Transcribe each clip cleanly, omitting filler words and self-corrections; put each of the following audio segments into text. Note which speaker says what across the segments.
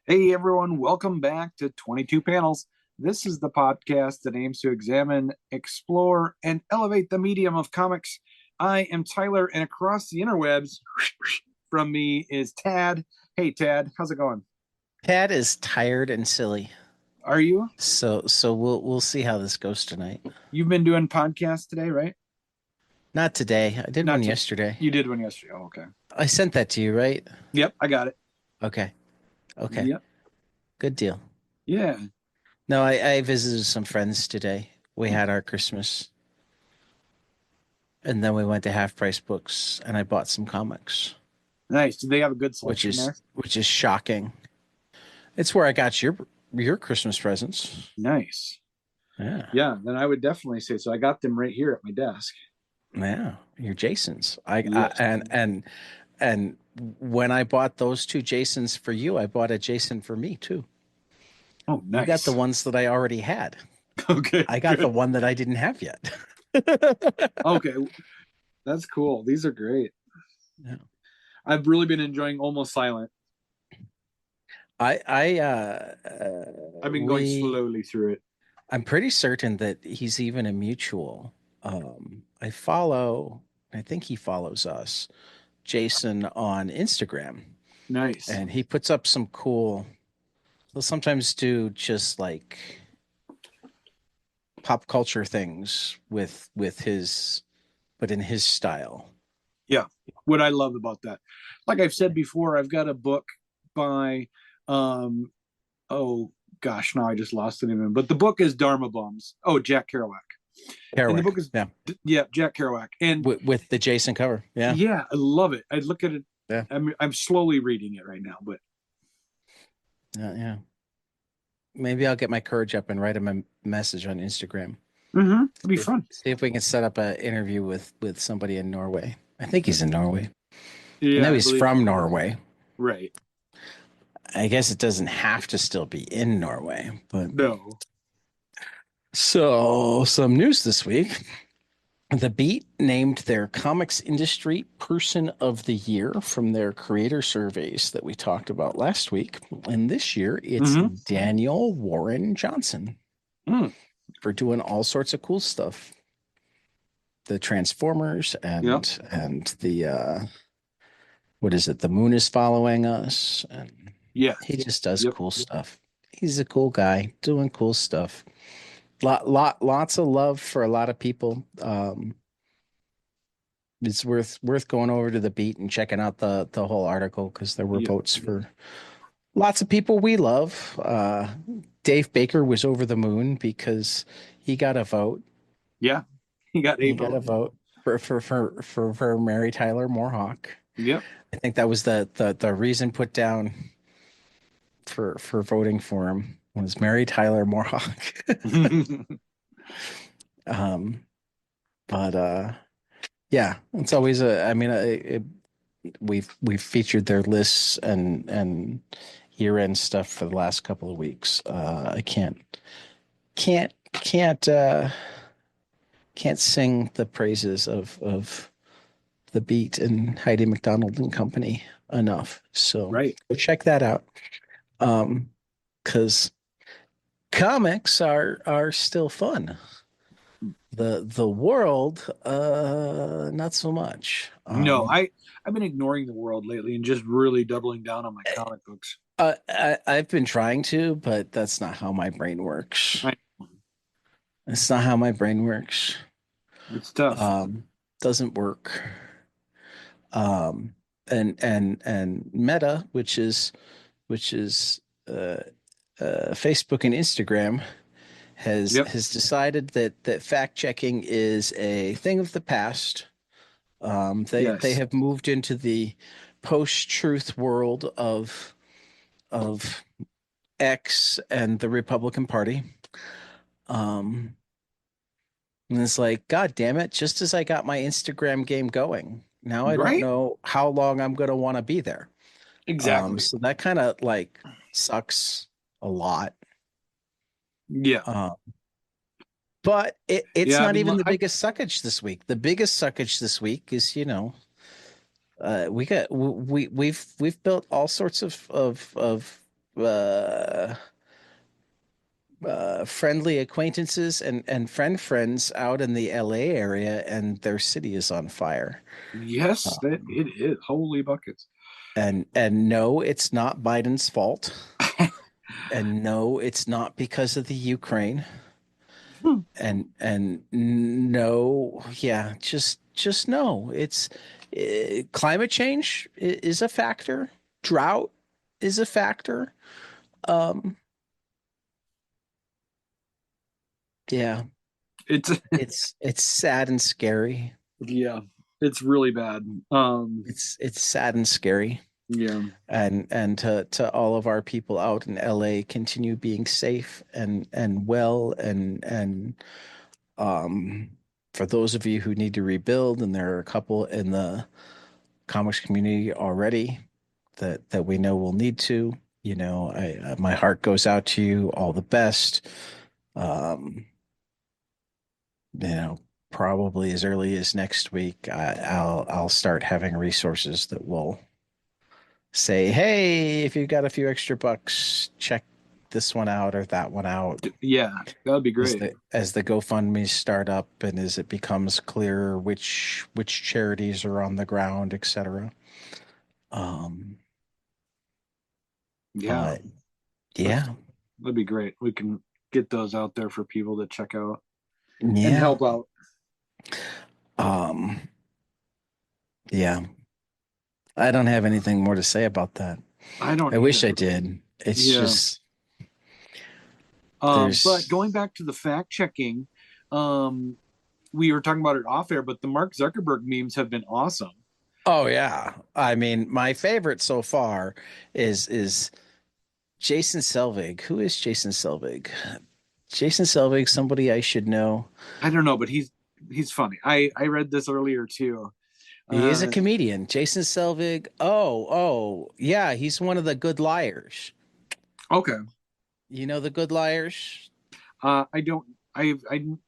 Speaker 1: Hey everyone, welcome back to 22 Panels. This is the podcast that aims to examine, explore, and elevate the medium of comics. I am Tyler, and across the interwebs from me is Tad. Hey Tad, how's it going?
Speaker 2: Pat is tired and silly.
Speaker 1: Are you?
Speaker 2: So we'll see how this goes tonight.
Speaker 1: You've been doing podcasts today, right?
Speaker 2: Not today. I did
Speaker 1: Not
Speaker 2: one
Speaker 1: to
Speaker 2: yesterday.
Speaker 1: You did one yesterday. Oh, okay.
Speaker 2: I sent that to you, right?
Speaker 1: Yep, I got it.
Speaker 2: Okay. Okay.
Speaker 1: Yep.
Speaker 2: Good deal.
Speaker 1: Yeah.
Speaker 2: No, I visited some friends today. We had our Christmas, and then we went to Half Price Books, and I bought some comics,
Speaker 1: Nice. Do they have a good
Speaker 2: which
Speaker 1: selection
Speaker 2: is
Speaker 1: there?
Speaker 2: which is shocking. It's where I got your Christmas presents.
Speaker 1: Nice.
Speaker 2: Yeah.
Speaker 1: Yeah, then I would definitely say so. I got them right here at my desk.
Speaker 2: Yeah. Your Jasons. I
Speaker 1: Yes.
Speaker 2: and when I bought those two Jasons for you, I bought a Jason for me too.
Speaker 1: Oh,
Speaker 2: You got the
Speaker 1: nice.
Speaker 2: ones that I already had.
Speaker 1: Okay,
Speaker 2: I got the
Speaker 1: good.
Speaker 2: one that I didn't have yet.
Speaker 1: Okay, that's cool. These are great.
Speaker 2: Yeah.
Speaker 1: I've really been enjoying Almost Silent. I've been going
Speaker 2: We
Speaker 1: slowly through it.
Speaker 2: I'm pretty certain that he's even a mutual. I follow, I think he follows us, Jason on Instagram,
Speaker 1: Nice.
Speaker 2: and he puts up some cool, he'll sometimes do just like pop culture things with his, but in his style.
Speaker 1: Yeah. What I love about that. Like I've said before, I've got a book by um oh gosh, now I just lost the name, but the book is Dharma Bums. Oh, Jack Kerouac. And the
Speaker 2: Kerouac,
Speaker 1: book is
Speaker 2: yeah,
Speaker 1: yeah, Jack Kerouac. And
Speaker 2: with the Jason cover, yeah,
Speaker 1: yeah, I love it. I look at it.
Speaker 2: yeah,
Speaker 1: I'm slowly reading it right now, but
Speaker 2: yeah, yeah. Maybe I'll get my courage up and write him a message on Instagram.
Speaker 1: it'll be fun.
Speaker 2: See if we can set up an interview with somebody in Norway. I think he's in Norway. I
Speaker 1: Yeah,
Speaker 2: know
Speaker 1: I
Speaker 2: he's
Speaker 1: believe
Speaker 2: from Norway.
Speaker 1: right.
Speaker 2: I guess it doesn't have to still be in Norway, but
Speaker 1: No.
Speaker 2: so some news this week. The Beat named their comics industry person of the year from their creator surveys that we talked about last week. And this year it's
Speaker 1: Mm-hmm.
Speaker 2: Daniel Warren Johnson
Speaker 1: Mm.
Speaker 2: for doing all sorts of cool stuff. The Transformers
Speaker 1: Yep.
Speaker 2: and the what is it? The moon is following us, and he
Speaker 1: Yes.
Speaker 2: just does
Speaker 1: Yep.
Speaker 2: cool stuff. He's a cool guy doing cool stuff. Lots of love for a lot of people. It's worth going over to the Beat and checking out the whole article because there were
Speaker 1: Yep.
Speaker 2: votes for lots of people we love. Dave Baker was over the moon because he got a vote.
Speaker 1: Yeah. He got a
Speaker 2: He got a
Speaker 1: vote.
Speaker 2: vote for Mary Tyler Moorhawk.
Speaker 1: Yep.
Speaker 2: I think that was the reason put down for voting for him was Mary Tyler Moorhawk. um, but yeah, it's always a. I mean, we've featured their lists and year end stuff for the last couple of weeks. I can't can't can't sing the praises of the Beat and Heidi McDonald and Company enough. So
Speaker 1: Right.
Speaker 2: go check that out. Because comics are still fun. The world, not so much.
Speaker 1: No, I've been ignoring the world lately and just really doubling down on my comic books.
Speaker 2: I've been trying to, but that's not how my brain works.
Speaker 1: I,
Speaker 2: It's not how my brain works.
Speaker 1: it's tough.
Speaker 2: Doesn't work. Um, and Meta, which is uh, Facebook and Instagram,
Speaker 1: Yep.
Speaker 2: has decided that fact checking is a thing of the past. They
Speaker 1: Yes.
Speaker 2: have moved into the post truth world of X and the Republican Party. Um, and it's like, God damn it! Just as I got my Instagram game going, now I don't
Speaker 1: Right?
Speaker 2: know how long I'm going to want to be there.
Speaker 1: Exactly.
Speaker 2: So that kind of like sucks a lot.
Speaker 1: Yeah.
Speaker 2: Um, but it's
Speaker 1: Yeah.
Speaker 2: not even the biggest suckage this week. The biggest suckage this week is, we've built all sorts of uh, friendly acquaintances and friends out in the LA area, and their city is on fire.
Speaker 1: Yes, that
Speaker 2: Um,
Speaker 1: it is. Holy buckets.
Speaker 2: and no, it's not Biden's fault. And no, it's not because of the Ukraine. And no, yeah, just no. It's climate change is a factor. Drought is a factor. Um, yeah,
Speaker 1: It's
Speaker 2: it's sad and scary.
Speaker 1: yeah, it's really bad.
Speaker 2: It's sad and scary.
Speaker 1: Yeah,
Speaker 2: And to all of our people out in LA, continue being safe and well and um for those of you who need to rebuild, and there are a couple in the comics community already that we know will need to, I my heart goes out to you. All the best. Um, you know, Probably as early as next week, I'll start having resources that will say, hey, if you've got a few extra bucks, check this one out or that one out.
Speaker 1: yeah, that would be
Speaker 2: As
Speaker 1: great.
Speaker 2: the GoFundMe start up and as it becomes clearer which charities are on the ground, etc. Um,
Speaker 1: Yeah,
Speaker 2: but
Speaker 1: that's
Speaker 2: yeah,
Speaker 1: that'd be great. We can get those out there for people to check out and
Speaker 2: yeah,
Speaker 1: help out.
Speaker 2: um, yeah. I don't have anything more to say about that.
Speaker 1: I don't
Speaker 2: I wish I
Speaker 1: either.
Speaker 2: did. It's
Speaker 1: Yeah.
Speaker 2: just
Speaker 1: But
Speaker 2: there's
Speaker 1: going back to the fact checking, um, we were talking about it off air, but the Mark Zuckerberg memes have been awesome.
Speaker 2: oh yeah. I mean, my favorite so far is Jason Selvig. Who is Jason Selvig? Jason Selvig, somebody I should know.
Speaker 1: I don't know, but he's funny. I read this earlier too.
Speaker 2: He is a
Speaker 1: Uh,
Speaker 2: comedian. Jason Selvig. Oh, yeah, he's one of the good liars.
Speaker 1: okay.
Speaker 2: You know the good liars?
Speaker 1: I don't. I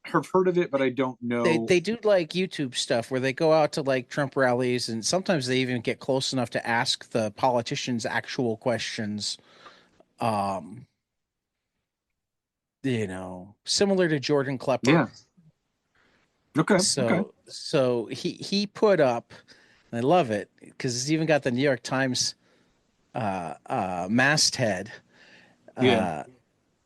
Speaker 1: have heard of it, but I don't
Speaker 2: They
Speaker 1: know.
Speaker 2: they do like YouTube stuff where they go out to like Trump rallies, and sometimes they even get close enough to ask the politicians actual questions. Um, Similar to Jordan Klepper.
Speaker 1: Yeah. Okay. Okay.
Speaker 2: So he put up, and I love it because it's even got the New York Times masthead.
Speaker 1: Yeah.
Speaker 2: Uh,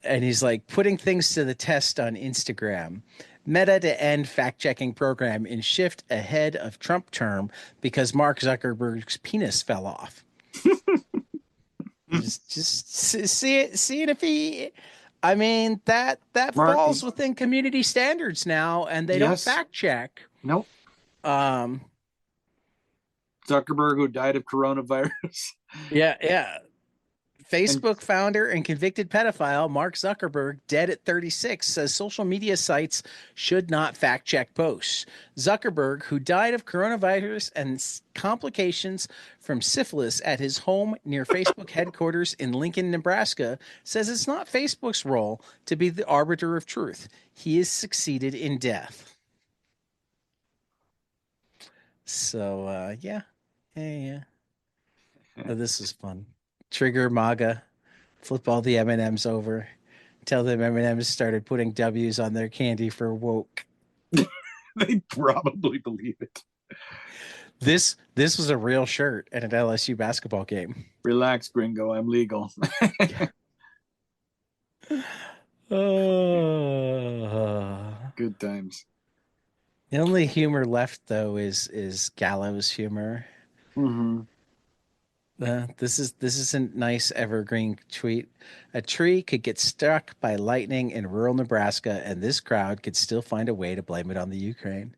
Speaker 2: and he's like putting things to the test on Instagram. Meta to end fact checking program in shift ahead of Trump term because Mark Zuckerberg's penis fell off. Just see it if he. I mean that
Speaker 1: Mark.
Speaker 2: falls within community standards now, and they don't
Speaker 1: Yes.
Speaker 2: fact check.
Speaker 1: Nope.
Speaker 2: Um,
Speaker 1: Zuckerberg, who died of coronavirus,
Speaker 2: yeah.
Speaker 1: and
Speaker 2: Facebook founder and convicted pedophile Mark Zuckerberg, dead at 36, says social media sites should not fact check posts. Zuckerberg, who died of coronavirus and complications from syphilis at his home near Facebook headquarters in Lincoln, Nebraska, says it's not Facebook's role to be the arbiter of truth. He has succeeded in death. So, yeah. Oh, this is fun. Trigger MAGA, flip all the M&Ms over. Tell them M&M's started putting W's on their candy for woke.
Speaker 1: they probably believe it.
Speaker 2: This was a real shirt at an LSU basketball game.
Speaker 1: Relax, gringo. I'm legal.
Speaker 2: Oh.
Speaker 1: Good times.
Speaker 2: The only humor left though is gallows humor.
Speaker 1: Mm-hmm.
Speaker 2: This is a nice evergreen tweet. A tree could get struck by lightning in rural Nebraska, and this crowd could still find a way to blame it on the Ukraine.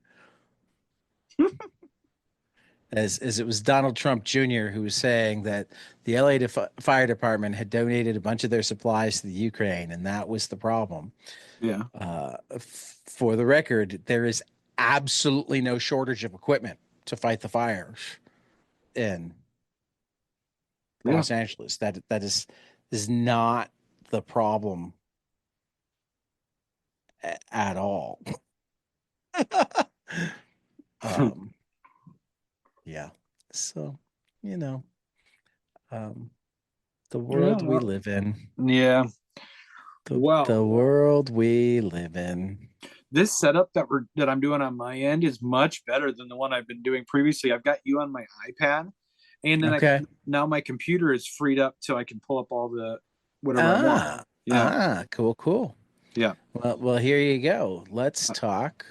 Speaker 2: As it was Donald Trump Jr. who was saying that the LA Fire Department had donated a bunch of their supplies to the Ukraine, and that was the problem.
Speaker 1: Yeah.
Speaker 2: For the record, there is absolutely no shortage of equipment to fight the fires in
Speaker 1: Yeah.
Speaker 2: Los Angeles. That is not the problem at all. um, yeah. So, you know, um, The
Speaker 1: Yeah,
Speaker 2: world we
Speaker 1: well,
Speaker 2: live in.
Speaker 1: yeah.
Speaker 2: The
Speaker 1: Well,
Speaker 2: world we live in.
Speaker 1: this setup that I'm doing on my end is much better than the one I've been doing previously. I've got you on my iPad, and then I
Speaker 2: Okay.
Speaker 1: now my computer is freed up so I can pull up all the whatever I want. Yeah,
Speaker 2: Cool, cool.
Speaker 1: yeah.
Speaker 2: Well, here you go. Let's
Speaker 1: Uh,
Speaker 2: talk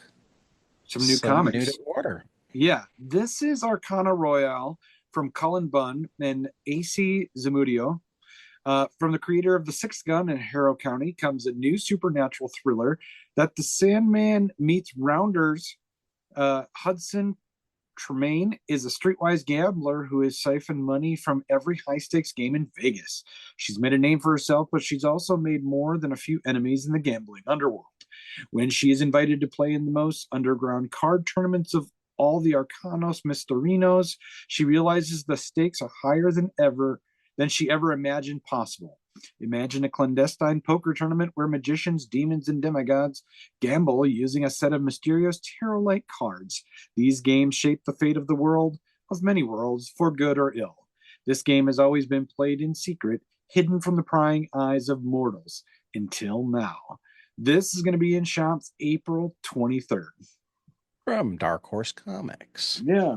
Speaker 1: some new
Speaker 2: some new to
Speaker 1: comics.
Speaker 2: order.
Speaker 1: Yeah, this is Arcana Royale from Cullen Bunn and AC Zamudio. From the creator of The Sixth Gun in Harrow County comes a new supernatural thriller that the Sandman meets Rounders. Hudson Tremaine is a streetwise gambler who has siphoned money from every high stakes game in Vegas. She's made a name for herself, but she's also made more than a few enemies in the gambling underworld. When she is invited to play in the most underground card tournaments of all the Arcanos Mysterinos, she realizes the stakes are higher than she ever imagined possible. Imagine a clandestine poker tournament where magicians, demons, and demigods gamble using a set of mysterious tarot like cards. These games shape the fate of the world, of many worlds, for good or ill. This game has always been played in secret, hidden from the prying eyes of mortals, until now. This is going to be in shops April 23rd.
Speaker 2: From Dark Horse Comics.
Speaker 1: Yeah.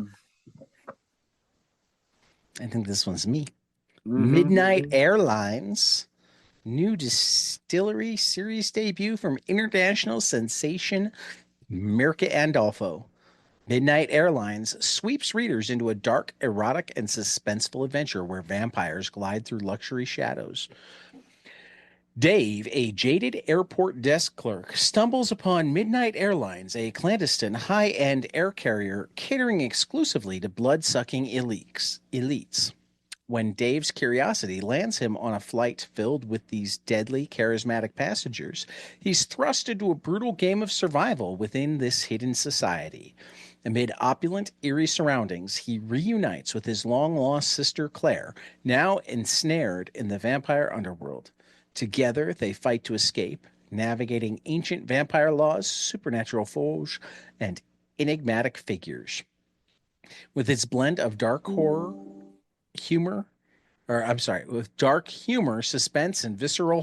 Speaker 2: I think this one's me. Midnight
Speaker 1: Mm-hmm.
Speaker 2: Airlines. New distillery series debut from international sensation Mirka Andolfo. Midnight Airlines sweeps readers into a dark, erotic, and suspenseful adventure where vampires glide through luxury shadows. Dave, a jaded airport desk clerk, stumbles upon Midnight Airlines, a clandestine high-end air carrier catering exclusively to blood-sucking elites. When Dave's curiosity lands him on a flight filled with these deadly, charismatic passengers, he's thrust into a brutal game of survival within this hidden society. Amid opulent, eerie surroundings, he reunites with his long lost sister Claire, now ensnared in the vampire underworld. Together, they fight to escape, navigating ancient vampire laws, supernatural foes, and enigmatic figures. With its blend of dark horror, humor, with dark humor, suspense, and visceral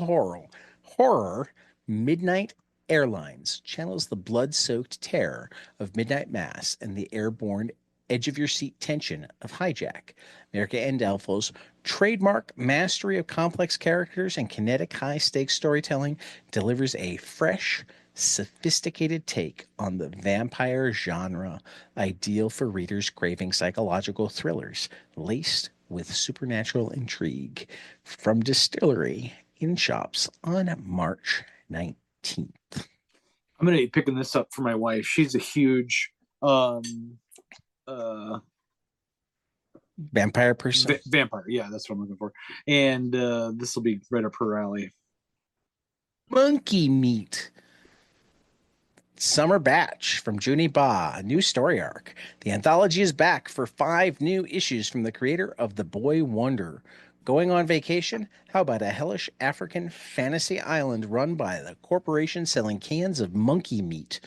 Speaker 2: horror, Midnight Airlines channels the blood-soaked terror of midnight mass and the airborne edge-of-your-seat tension of Hijack. America Endelfo's trademark mastery of complex characters and kinetic high-stakes storytelling delivers a fresh, sophisticated take on the vampire genre, ideal for readers craving psychological thrillers laced with supernatural intrigue. From Distillery in shops on March 19th.
Speaker 1: I'm going to be picking this up for my wife. She's a huge um, uh,
Speaker 2: Vampire person.
Speaker 1: vampire. Yeah, that's what I'm looking for. And this will be right up her alley.
Speaker 2: Monkey Meat. Summer Batch from Junie Ba, a new story arc. The anthology is back for 5 new issues from the creator of The Boy Wonder. Going on vacation? How about a hellish African fantasy island run by the corporation selling cans of monkey meat?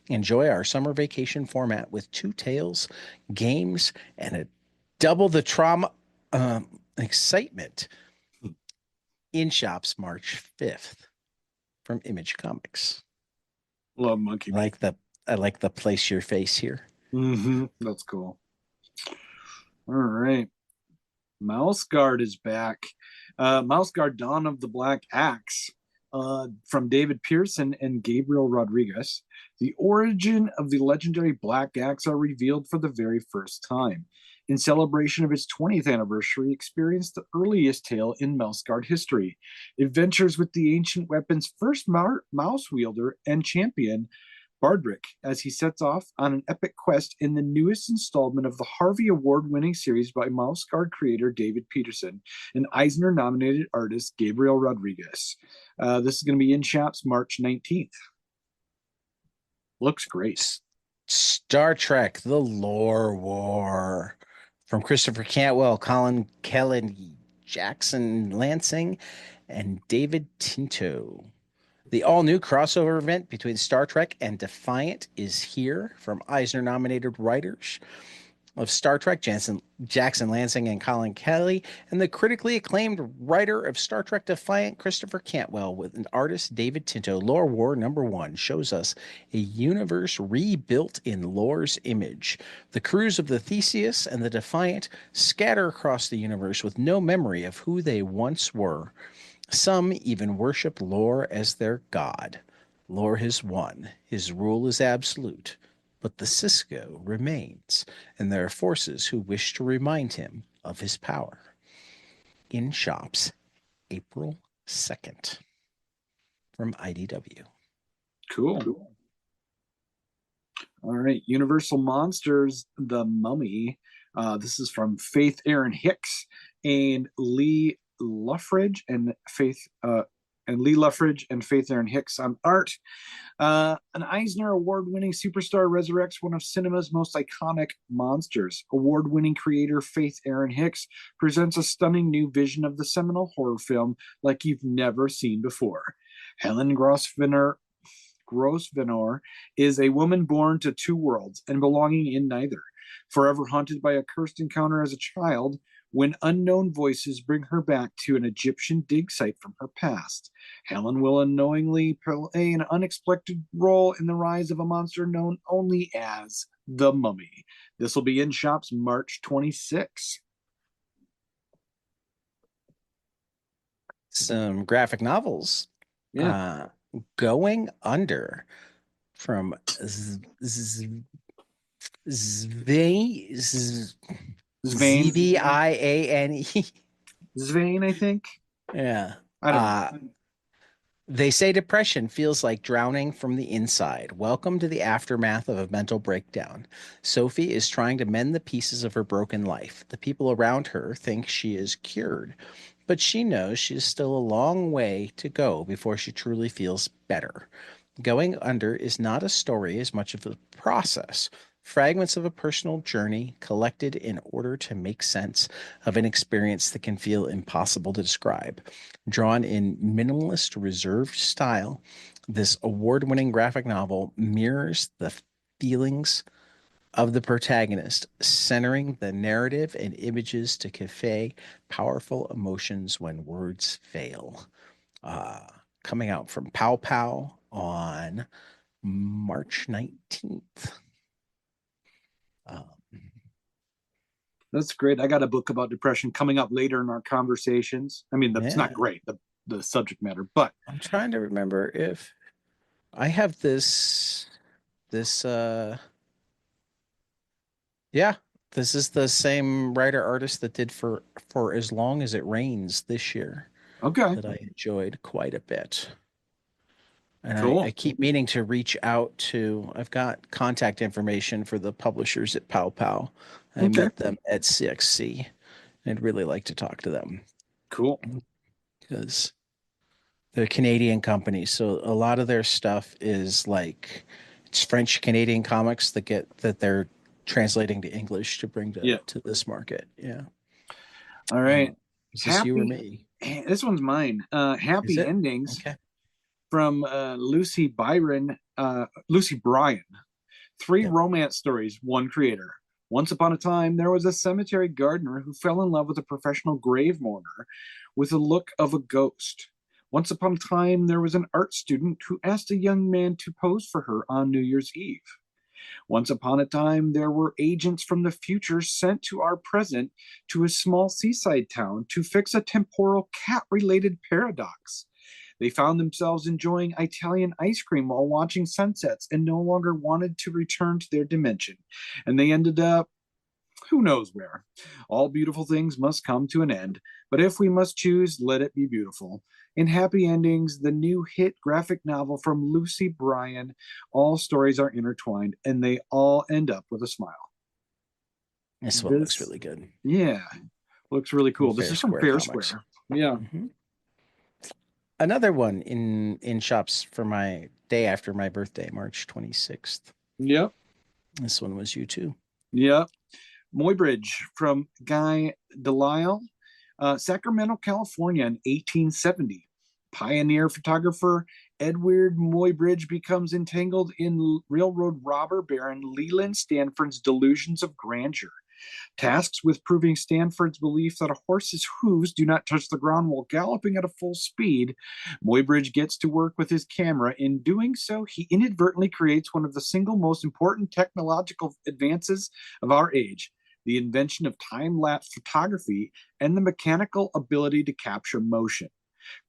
Speaker 2: Enjoy our summer vacation format with 2 tales, games, and a double the trauma excitement in shops March 5th from Image Comics.
Speaker 1: Love monkey
Speaker 2: I
Speaker 1: meat.
Speaker 2: like the I like the place your face here.
Speaker 1: Mm-hmm. That's cool. All right. Mouse Guard is back. Mouse Guard Dawn of the Black Axe from David Pearson and Gabriel Rodriguez. The origin of the legendary Black Axe are revealed for the very first time. In celebration of its 20th anniversary, experience the earliest tale in Mouse Guard history. Adventures with the ancient weapon's first mouse wielder and champion, Bardrick, as he sets off on an epic quest in the newest installment of the Harvey Award winning series by Mouse Guard creator David Peterson and Eisner nominated artist Gabriel Rodriguez. This is going to be in shops March 19th. Looks great.
Speaker 2: Star Trek: The Lore War from Christopher Cantwell, Colin Kelly, Jackson Lansing, and David Tinto. The all-new crossover event between Star Trek and Defiant is here from Eisner-nominated writers. of Star Trek, Jackson Lansing and Colin Kelly, and the critically acclaimed writer of Star Trek Defiant, Christopher Cantwell, with an artist David Tinto. Lore War #1 shows us a universe rebuilt in Lore's image. The crews of the Theseus and the Defiant scatter across the universe with no memory of who they once were. Some even worship Lore as their god. Lore has won. His rule is absolute. But the Cisco remains, and there are forces who wish to remind him of his power. In shops, April 2nd. From IDW.
Speaker 1: Cool. All right. Universal Monsters, The Mummy. This is from Faith Aaron Hicks and Lee Luffridge and Faith Aaron Hicks on art. An Eisner Award-winning superstar resurrects one of cinema's most iconic monsters. Award-winning creator Faith Aaron Hicks presents a stunning new vision of the seminal horror film like you've never seen before. Helen Grosvenor is a woman born to two worlds and belonging in neither. Forever haunted by a cursed encounter as a child, when unknown voices bring her back to an Egyptian dig site from her past, Helen will unknowingly play an unexpected role in the rise of a monster known only as the Mummy. This will be in shops March 26.
Speaker 2: Some graphic novels.
Speaker 1: Yeah.
Speaker 2: Going Under from Zviane.
Speaker 1: Zvane, I think.
Speaker 2: Yeah.
Speaker 1: I don't know.
Speaker 2: They say depression feels like drowning from the inside. Welcome to the aftermath of a mental breakdown. Sophie is trying to mend the pieces of her broken life. The people around her think she is cured, but she knows she is still a long way to go before she truly feels better. Going Under is not a story as much of a process. Fragments of a personal journey collected in order to make sense of an experience that can feel impossible to describe. Drawn in minimalist, reserved style, this award-winning graphic novel mirrors the feelings of the protagonist, centering the narrative and images to convey powerful emotions when words fail. Coming out from Pow Pow on March 19th.
Speaker 1: That's great. I got a book about depression coming up later in our conversations. I mean, that's not great, the subject matter, but
Speaker 2: I'm trying to remember if I have this yeah, this is the same writer artist that did for As Long as It Rains this year.
Speaker 1: Okay.
Speaker 2: That I enjoyed quite a bit. And
Speaker 1: cool.
Speaker 2: I keep meaning to reach out to, I've got contact information for the publishers at Pow Pow. I met them at CXC. I'd really like to talk to them.
Speaker 1: Cool.
Speaker 2: Because they're a Canadian company. So a lot of their stuff is like, it's French Canadian comics that they're translating to English to bring to this market. Yeah.
Speaker 1: All right.
Speaker 2: Is this you or me?
Speaker 1: This one's mine. Happy Endings.
Speaker 2: Okay.
Speaker 1: From Lucy Bryan. 3 romance stories, 1 creator. Once upon a time, there was a cemetery gardener who fell in love with a professional grave mourner with the look of a ghost. Once upon a time, there was an art student who asked a young man to pose for her on New Year's Eve. Once upon a time, there were agents from the future sent to our present to a small seaside town to fix a temporal cat-related paradox. They found themselves enjoying Italian ice cream while watching sunsets and no longer wanted to return to their dimension. And they ended up, who knows where. All beautiful things must come to an end, but if we must choose, let it be beautiful. In Happy Endings, the new hit graphic novel from Lucy Bryan, all stories are intertwined and they all end up with a smile.
Speaker 2: This one looks really good.
Speaker 1: Yeah, looks really cool. This is from Fair Square. Yeah.
Speaker 2: Mm-hmm. Another one in shops for my day after my birthday, March 26th.
Speaker 1: Yep.
Speaker 2: This one was you too.
Speaker 1: Yep. Muybridge from Guy Delisle, Sacramento, California in 1870. Pioneer photographer Edward Muybridge becomes entangled in railroad robber baron Leland Stanford's delusions of grandeur. Tasks with proving Stanford's belief that a horse's hooves do not touch the ground while galloping at a full speed, Muybridge gets to work with his camera. In doing so, he inadvertently creates one of the single most important technological advances of our age, the invention of time-lapse photography and the mechanical ability to capture motion.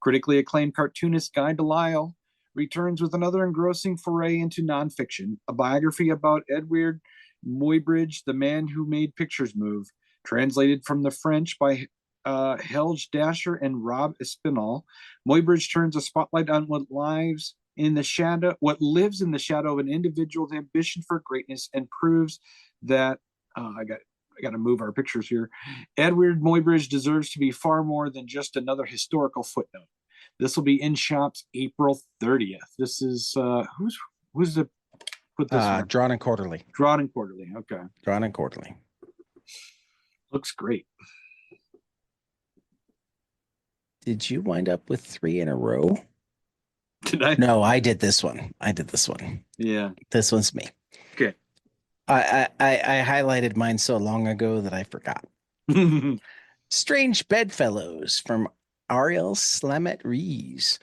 Speaker 1: Critically acclaimed cartoonist Guy Delisle returns with another engrossing foray into nonfiction, a biography about Edward Muybridge, the man who made pictures move, translated from the French by Helge Dasher and Rob Espinal. Muybridge turns a spotlight on what lives in the shadow, what lives in the shadow of an individual's ambition for greatness, and proves that I got to move our pictures here. Edward Muybridge deserves to be far more than just another historical footnote. This will be in shops April 30th. This is who's the put this one?
Speaker 2: Drawn and Quarterly.
Speaker 1: Drawn and Quarterly. Okay.
Speaker 2: Drawn and Quarterly.
Speaker 1: Looks great.
Speaker 2: Did you wind up with 3 in a row?
Speaker 1: Did I?
Speaker 2: No, I did this one.
Speaker 1: Yeah.
Speaker 2: This one's me.
Speaker 1: Okay.
Speaker 2: I highlighted mine so long ago that I forgot. Strange Bedfellows from Ariel Slamet Rees.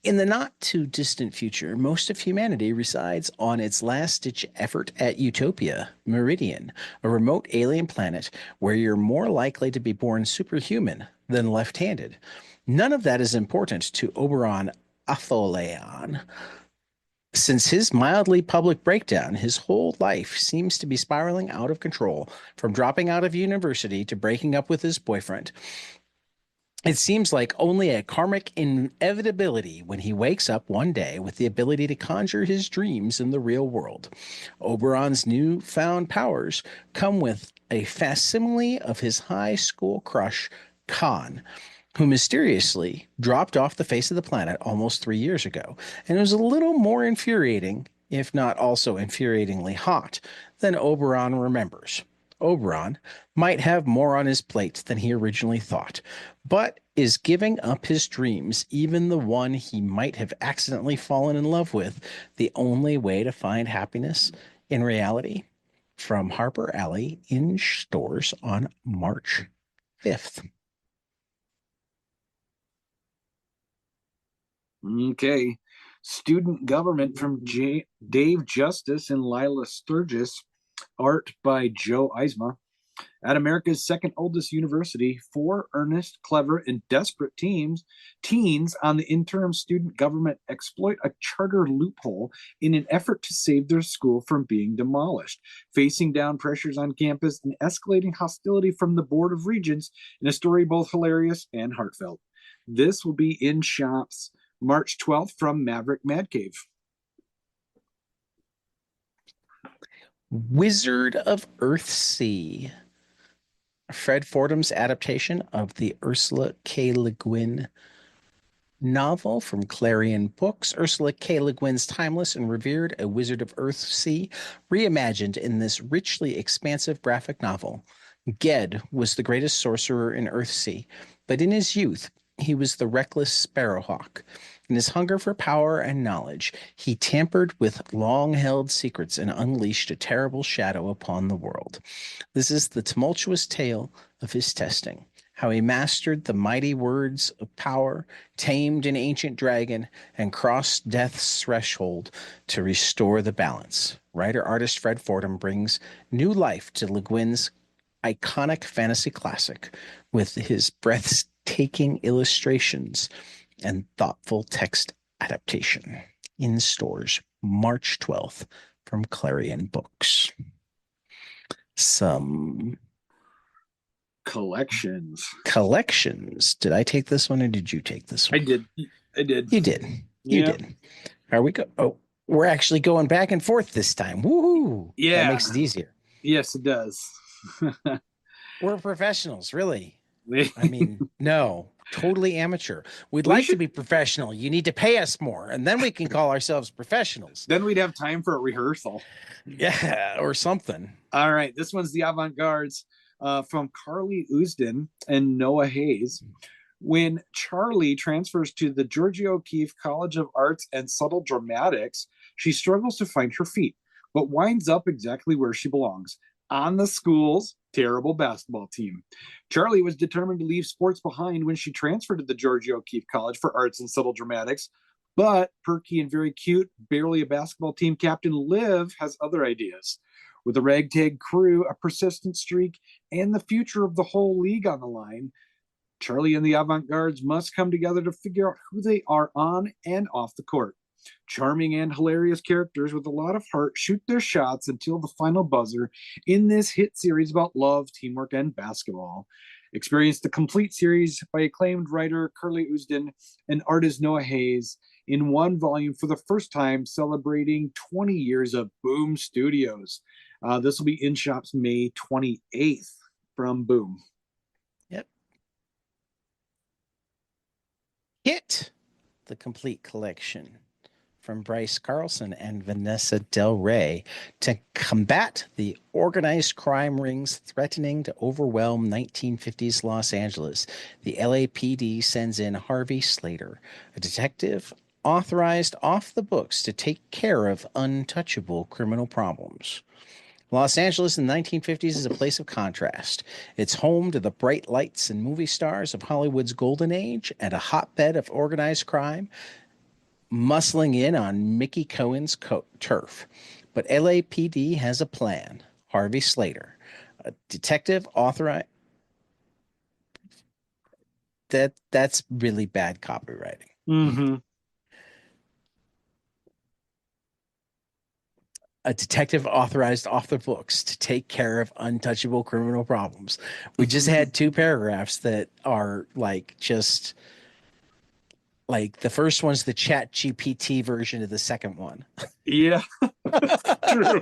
Speaker 2: In the not-too-distant future, most of humanity resides on its last-ditch effort at Utopia, Meridian, a remote alien planet where you're more likely to be born superhuman than left-handed. None of that is important to Oberon Atholian. Since his mildly public breakdown, his whole life seems to be spiraling out of control, from dropping out of university to breaking up with his boyfriend. It seems like only a karmic inevitability when he wakes up one day with the ability to conjure his dreams in the real world. Oberon's newfound powers come with a facsimile of his high school crush, Khan, who mysteriously dropped off the face of the planet almost 3 years ago, and it was a little more infuriating, if not also infuriatingly hot, than Oberon remembers. Oberon might have more on his plate than he originally thought, but is giving up his dreams, even the one he might have accidentally fallen in love with, the only way to find happiness in reality? From Harper Alley in stores on March 5th.
Speaker 1: Okay. Student Government from Dave Justice and Lila Sturgis. Art by Joe Eisma. At America's second oldest university, 4 earnest, clever, and desperate teens on the interim student government exploit a charter loophole in an effort to save their school from being demolished, facing down pressures on campus and escalating hostility from the Board of Regents in a story both hilarious and heartfelt. This will be in shops March 12th from Maverick Mad Cave.
Speaker 2: Wizard of Earthsea. Fred Fordham's adaptation of the Ursula K. Le Guin novel from Clarion Books. Ursula K. Le Guin's timeless and revered A Wizard of Earthsea, reimagined in this richly expansive graphic novel. Ged was the greatest sorcerer in Earthsea, but in his youth, he was the reckless sparrowhawk. In his hunger for power and knowledge, he tampered with long-held secrets and unleashed a terrible shadow upon the world. This is the tumultuous tale of his testing, how he mastered the mighty words of power, tamed an ancient dragon, and crossed death's threshold to restore the balance. Writer-artist Fred Fordham brings new life to Le Guin's iconic fantasy classic with his breathtaking illustrations and thoughtful text adaptation. In stores March 12th from Clarion Books. Some
Speaker 1: collections.
Speaker 2: Did I take this one or did you take this one?
Speaker 1: I did.
Speaker 2: You did. You did. Are we we're actually going back and forth this time. Woohoo!
Speaker 1: Yeah.
Speaker 2: That makes it easier.
Speaker 1: Yes, it does.
Speaker 2: We're professionals, really. I mean, no, totally amateur. We'd like to be professional. You need to pay us more, and then we can call ourselves professionals.
Speaker 1: Then we'd have time for a rehearsal.
Speaker 2: Yeah, or something.
Speaker 1: All right, this one's the Avant-Gardes from Carly Usden and Noah Hayes. When Charlie transfers to the Georgia O'Keeffe College of Arts and Subtle Dramatics, she struggles to find her feet, but winds up exactly where she belongs, on the school's terrible basketball team. Charlie was determined to leave sports behind when she transferred to the Georgia O'Keeffe College for Arts and Subtle Dramatics. But perky and very cute, barely a basketball team captain Liv has other ideas. With a ragtag crew, a persistent streak, and the future of the whole league on the line, Charlie and the avant-gardes must come together to figure out who they are on and off the court. Charming and hilarious characters with a lot of heart shoot their shots until the final buzzer in this hit series about love, teamwork, and basketball. Experience the complete series by acclaimed writer Curly Usden and artist Noah Hayes in one volume for the first time, celebrating 20 years of Boom Studios. This will be in shops May 28th from Boom.
Speaker 2: Yep. Hit, the complete collection from Bryce Carlson and Vanessa Del Rey to combat the organized crime rings threatening to overwhelm 1950s Los Angeles. The LAPD sends in Harvey Slater, a detective authorized off the books to take care of untouchable criminal problems. Los Angeles in the 1950s is a place of contrast. It's home to the bright lights and movie stars of Hollywood's golden age and a hotbed of organized crime, muscling in on Mickey Cohen's turf. But LAPD has a plan. Harvey Slater, a detective authorized. That's really bad copywriting.
Speaker 1: Mm-hmm.
Speaker 2: A detective authorized off the books to take care of untouchable criminal problems. We just had 2 paragraphs that are like just like the first one's the Chat GPT version of the second one.
Speaker 1: Yeah, true.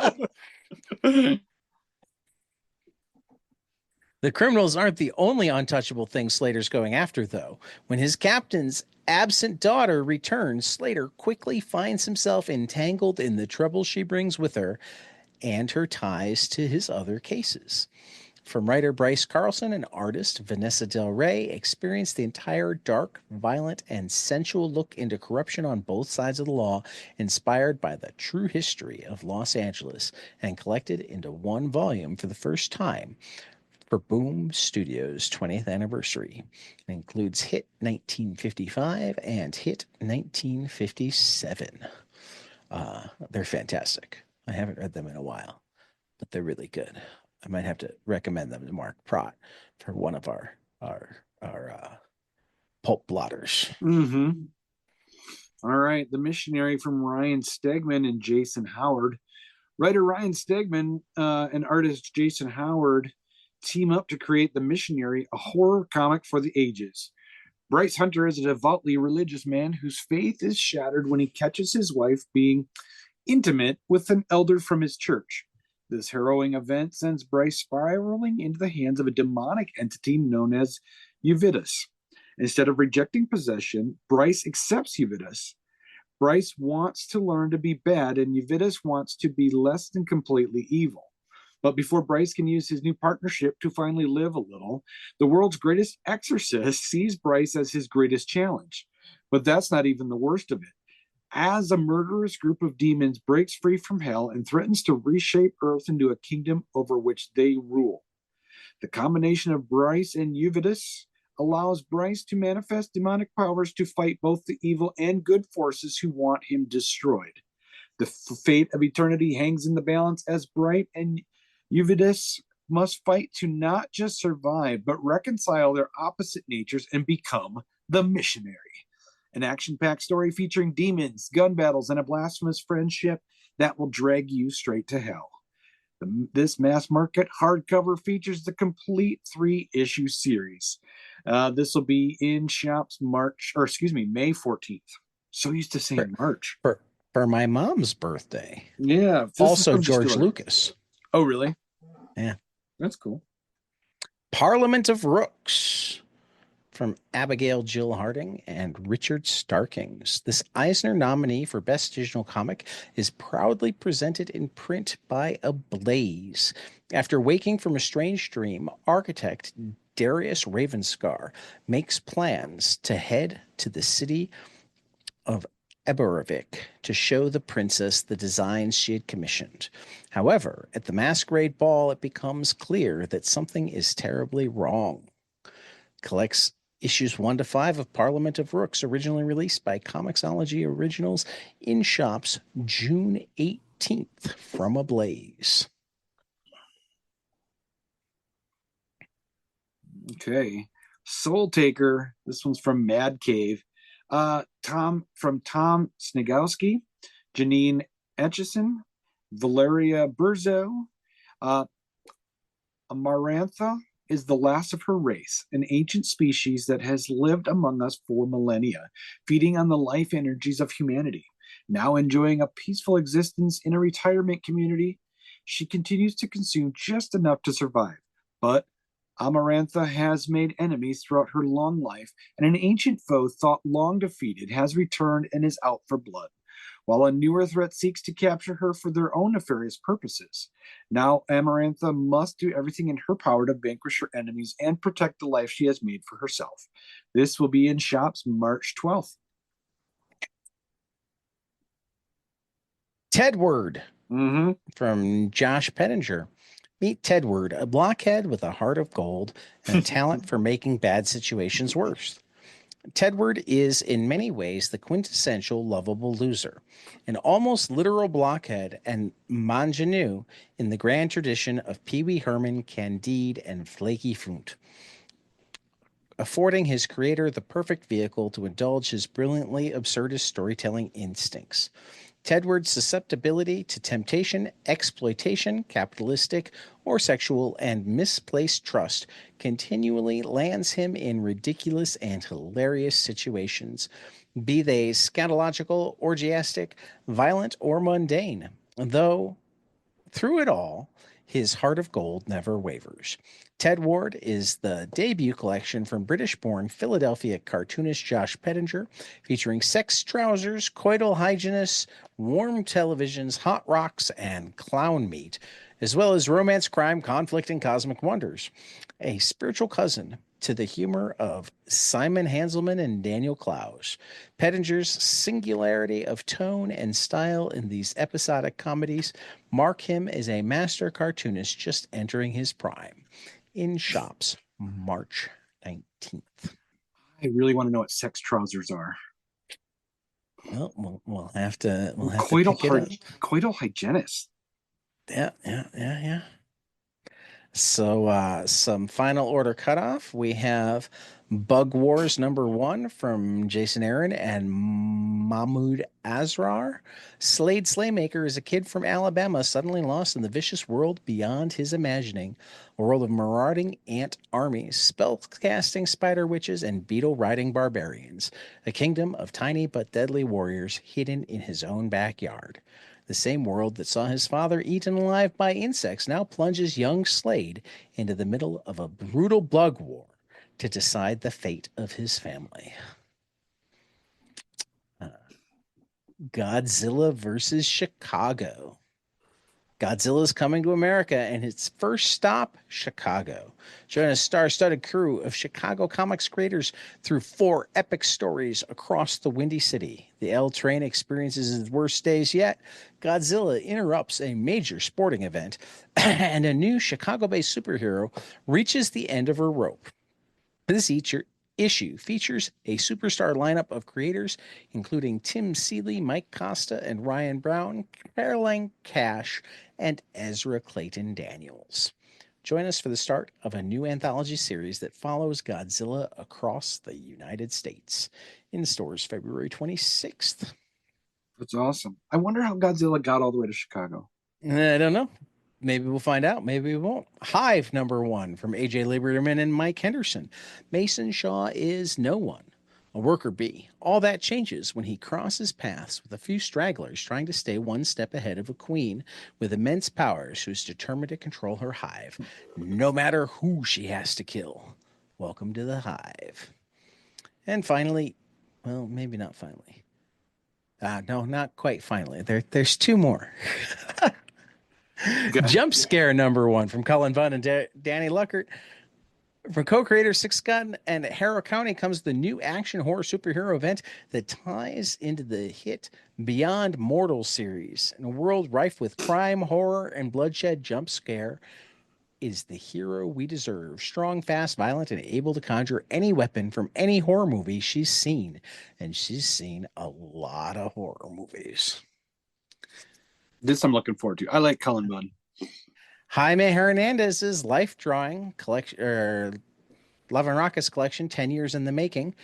Speaker 2: The criminals aren't the only untouchable thing Slater's going after, though. When his captain's absent daughter returns, Slater quickly finds himself entangled in the trouble she brings with her and her ties to his other cases. From writer Bryce Carlson and artist Vanessa Del Rey, experience the entire dark, violent, and sensual look into corruption on both sides of the law, inspired by the true history of Los Angeles and collected into one volume for the first time for Boom Studios' 20th anniversary. It includes Hit 1955 and Hit 1957. They're fantastic. I haven't read them in a while, but they're really good. I might have to recommend them to Mark Prott for one of our pulp blotters.
Speaker 1: Mm-hmm. All right, The Missionary from Ryan Stegman and Jason Howard. Writer Ryan Stegman and artist Jason Howard team up to create The Missionary, a horror comic for the ages. Bryce Hunter is a devoutly religious man whose faith is shattered when he catches his wife being intimate with an elder from his church. This harrowing event sends Bryce spiraling into the hands of a demonic entity known as Euvidus. Instead of rejecting possession, Bryce accepts Euvidus. Bryce wants to learn to be bad, and Euvidus wants to be less than completely evil. But before Bryce can use his new partnership to finally live a little, the world's greatest exorcist sees Bryce as his greatest challenge. But that's not even the worst of it. As a murderous group of demons breaks free from hell and threatens to reshape Earth into a kingdom over which they rule. The combination of Bryce and Euvidus allows Bryce to manifest demonic powers to fight both the evil and good forces who want him destroyed. The fate of eternity hangs in the balance as Bryce and Euvidus must fight to not just survive, but reconcile their opposite natures and become the missionary. An action-packed story featuring demons, gun battles, and a blasphemous friendship that will drag you straight to hell. This mass market hardcover features the complete 3-issue series. This will be in shops May 14th. So used to saying March.
Speaker 2: For my mom's birthday.
Speaker 1: Yeah.
Speaker 2: Also George Lucas.
Speaker 1: Oh, really?
Speaker 2: Yeah.
Speaker 1: That's cool.
Speaker 2: Parliament of Rooks from Abigail Jill Harding and Richard Starkings. This Eisner nominee for Best Digital Comic is proudly presented in print by Ablaze. After waking from a strange dream, architect Darius Ravenscar makes plans to head to the city of Eberovich to show the princess the designs she had commissioned. However, at the masquerade ball, it becomes clear that something is terribly wrong. Collects issues 1 to 5 of Parliament of Rooks, originally released by Comixology Originals in shops June 18th from Ablaze.
Speaker 1: Okay. Soul Taker. This one's from Mad Cave. Tom Snigowski, Janine Etchison, Valeria Burzo. Amarantha is the last of her race, an ancient species that has lived among us for millennia, feeding on the life energies of humanity. Now enjoying a peaceful existence in a retirement community, she continues to consume just enough to survive. But Amarantha has made enemies throughout her long life, and an ancient foe thought long defeated has returned and is out for blood, while a newer threat seeks to capture her for their own nefarious purposes. Now, Amarantha must do everything in her power to vanquish her enemies and protect the life she has made for herself. This will be in shops March 12th.
Speaker 2: Tedward
Speaker 1: Mm-hmm.
Speaker 2: from Josh Pettinger. Meet Tedward, a blockhead with a heart of gold and a talent for making bad situations worse. Tedward is in many ways the quintessential lovable loser, an almost literal blockhead and mangenue in the grand tradition of Pee Wee Herman, Candide, and Flaky Foont, affording his creator the perfect vehicle to indulge his brilliantly absurdist storytelling instincts. Tedward's susceptibility to temptation, exploitation, capitalistic, or sexual, and misplaced trust continually lands him in ridiculous and hilarious situations, be they scatological, orgiastic, violent, or mundane, though through it all, his heart of gold never wavers. Tedward is the debut collection from British-born Philadelphia cartoonist Josh Pettinger, featuring sex trousers, coital hygienists, warm televisions, hot rocks, and clown meat, as well as romance, crime, conflict, and cosmic wonders. A spiritual cousin to the humor of Simon Hanselman and Daniel Clowes. Pettinger's singularity of tone and style in these episodic comedies mark him as a master cartoonist just entering his prime. In shops, March 19th.
Speaker 1: I really want to know what sex trousers are.
Speaker 2: Well, we'll have to
Speaker 1: Coital
Speaker 2: pick it up.
Speaker 1: Coital hygienist.
Speaker 2: Yeah. So, some final order cutoff. We have Bug Wars #1 from Jason Aaron and Mahmoud Asrar. Slade Slaymaker is a kid from Alabama suddenly lost in the vicious world beyond his imagining. A world of marauding ant armies, spell-casting spider witches, and beetle-riding barbarians. A kingdom of tiny but deadly warriors hidden in his own backyard. The same world that saw his father eaten alive by insects now plunges young Slade into the middle of a brutal bug war to decide the fate of his family. Godzilla versus Chicago. Godzilla's coming to America, and its first stop, Chicago. Join a star-studded crew of Chicago comics creators through 4 epic stories across the Windy City. The L Train experiences its worst days yet. Godzilla interrupts a major sporting event, and a new Chicago-based superhero reaches the end of her rope. This issue features a superstar lineup of creators, including Tim Seeley, Mike Costa, and Ryan Brown, Caroline Cash, and Ezra Clayton Daniels. Join us for the start of a new anthology series that follows Godzilla across the United States. In stores February 26th.
Speaker 1: That's awesome. I wonder how Godzilla got all the way to Chicago.
Speaker 2: I don't know. Maybe we'll find out. Maybe we won't. Hive #1 from AJ Lieberman and Mike Henderson. Mason Shaw is no one, a worker bee. All that changes when he crosses paths with a few stragglers trying to stay one step ahead of a queen with immense powers who's determined to control her hive, no matter who she has to kill. Welcome to the Hive. And finally, well, maybe not finally. No, not quite finally. There's 2 more.
Speaker 1: Okay.
Speaker 2: Jump Scare #1 from Cullen Bunn and Danny Luckert. From co-creator Six Gun and Harrow County comes the new action horror superhero event that ties into the hit Beyond Mortal series. In a world rife with crime, horror, and bloodshed, Jump Scare is the hero we deserve. Strong, fast, violent, and able to conjure any weapon from any horror movie she's seen. And she's seen a lot of horror movies.
Speaker 1: This I'm looking forward to. I like Cullen Bunn.
Speaker 2: Jaime Hernandez's life drawing collection, Love and Rockets collection, 10 years in the making,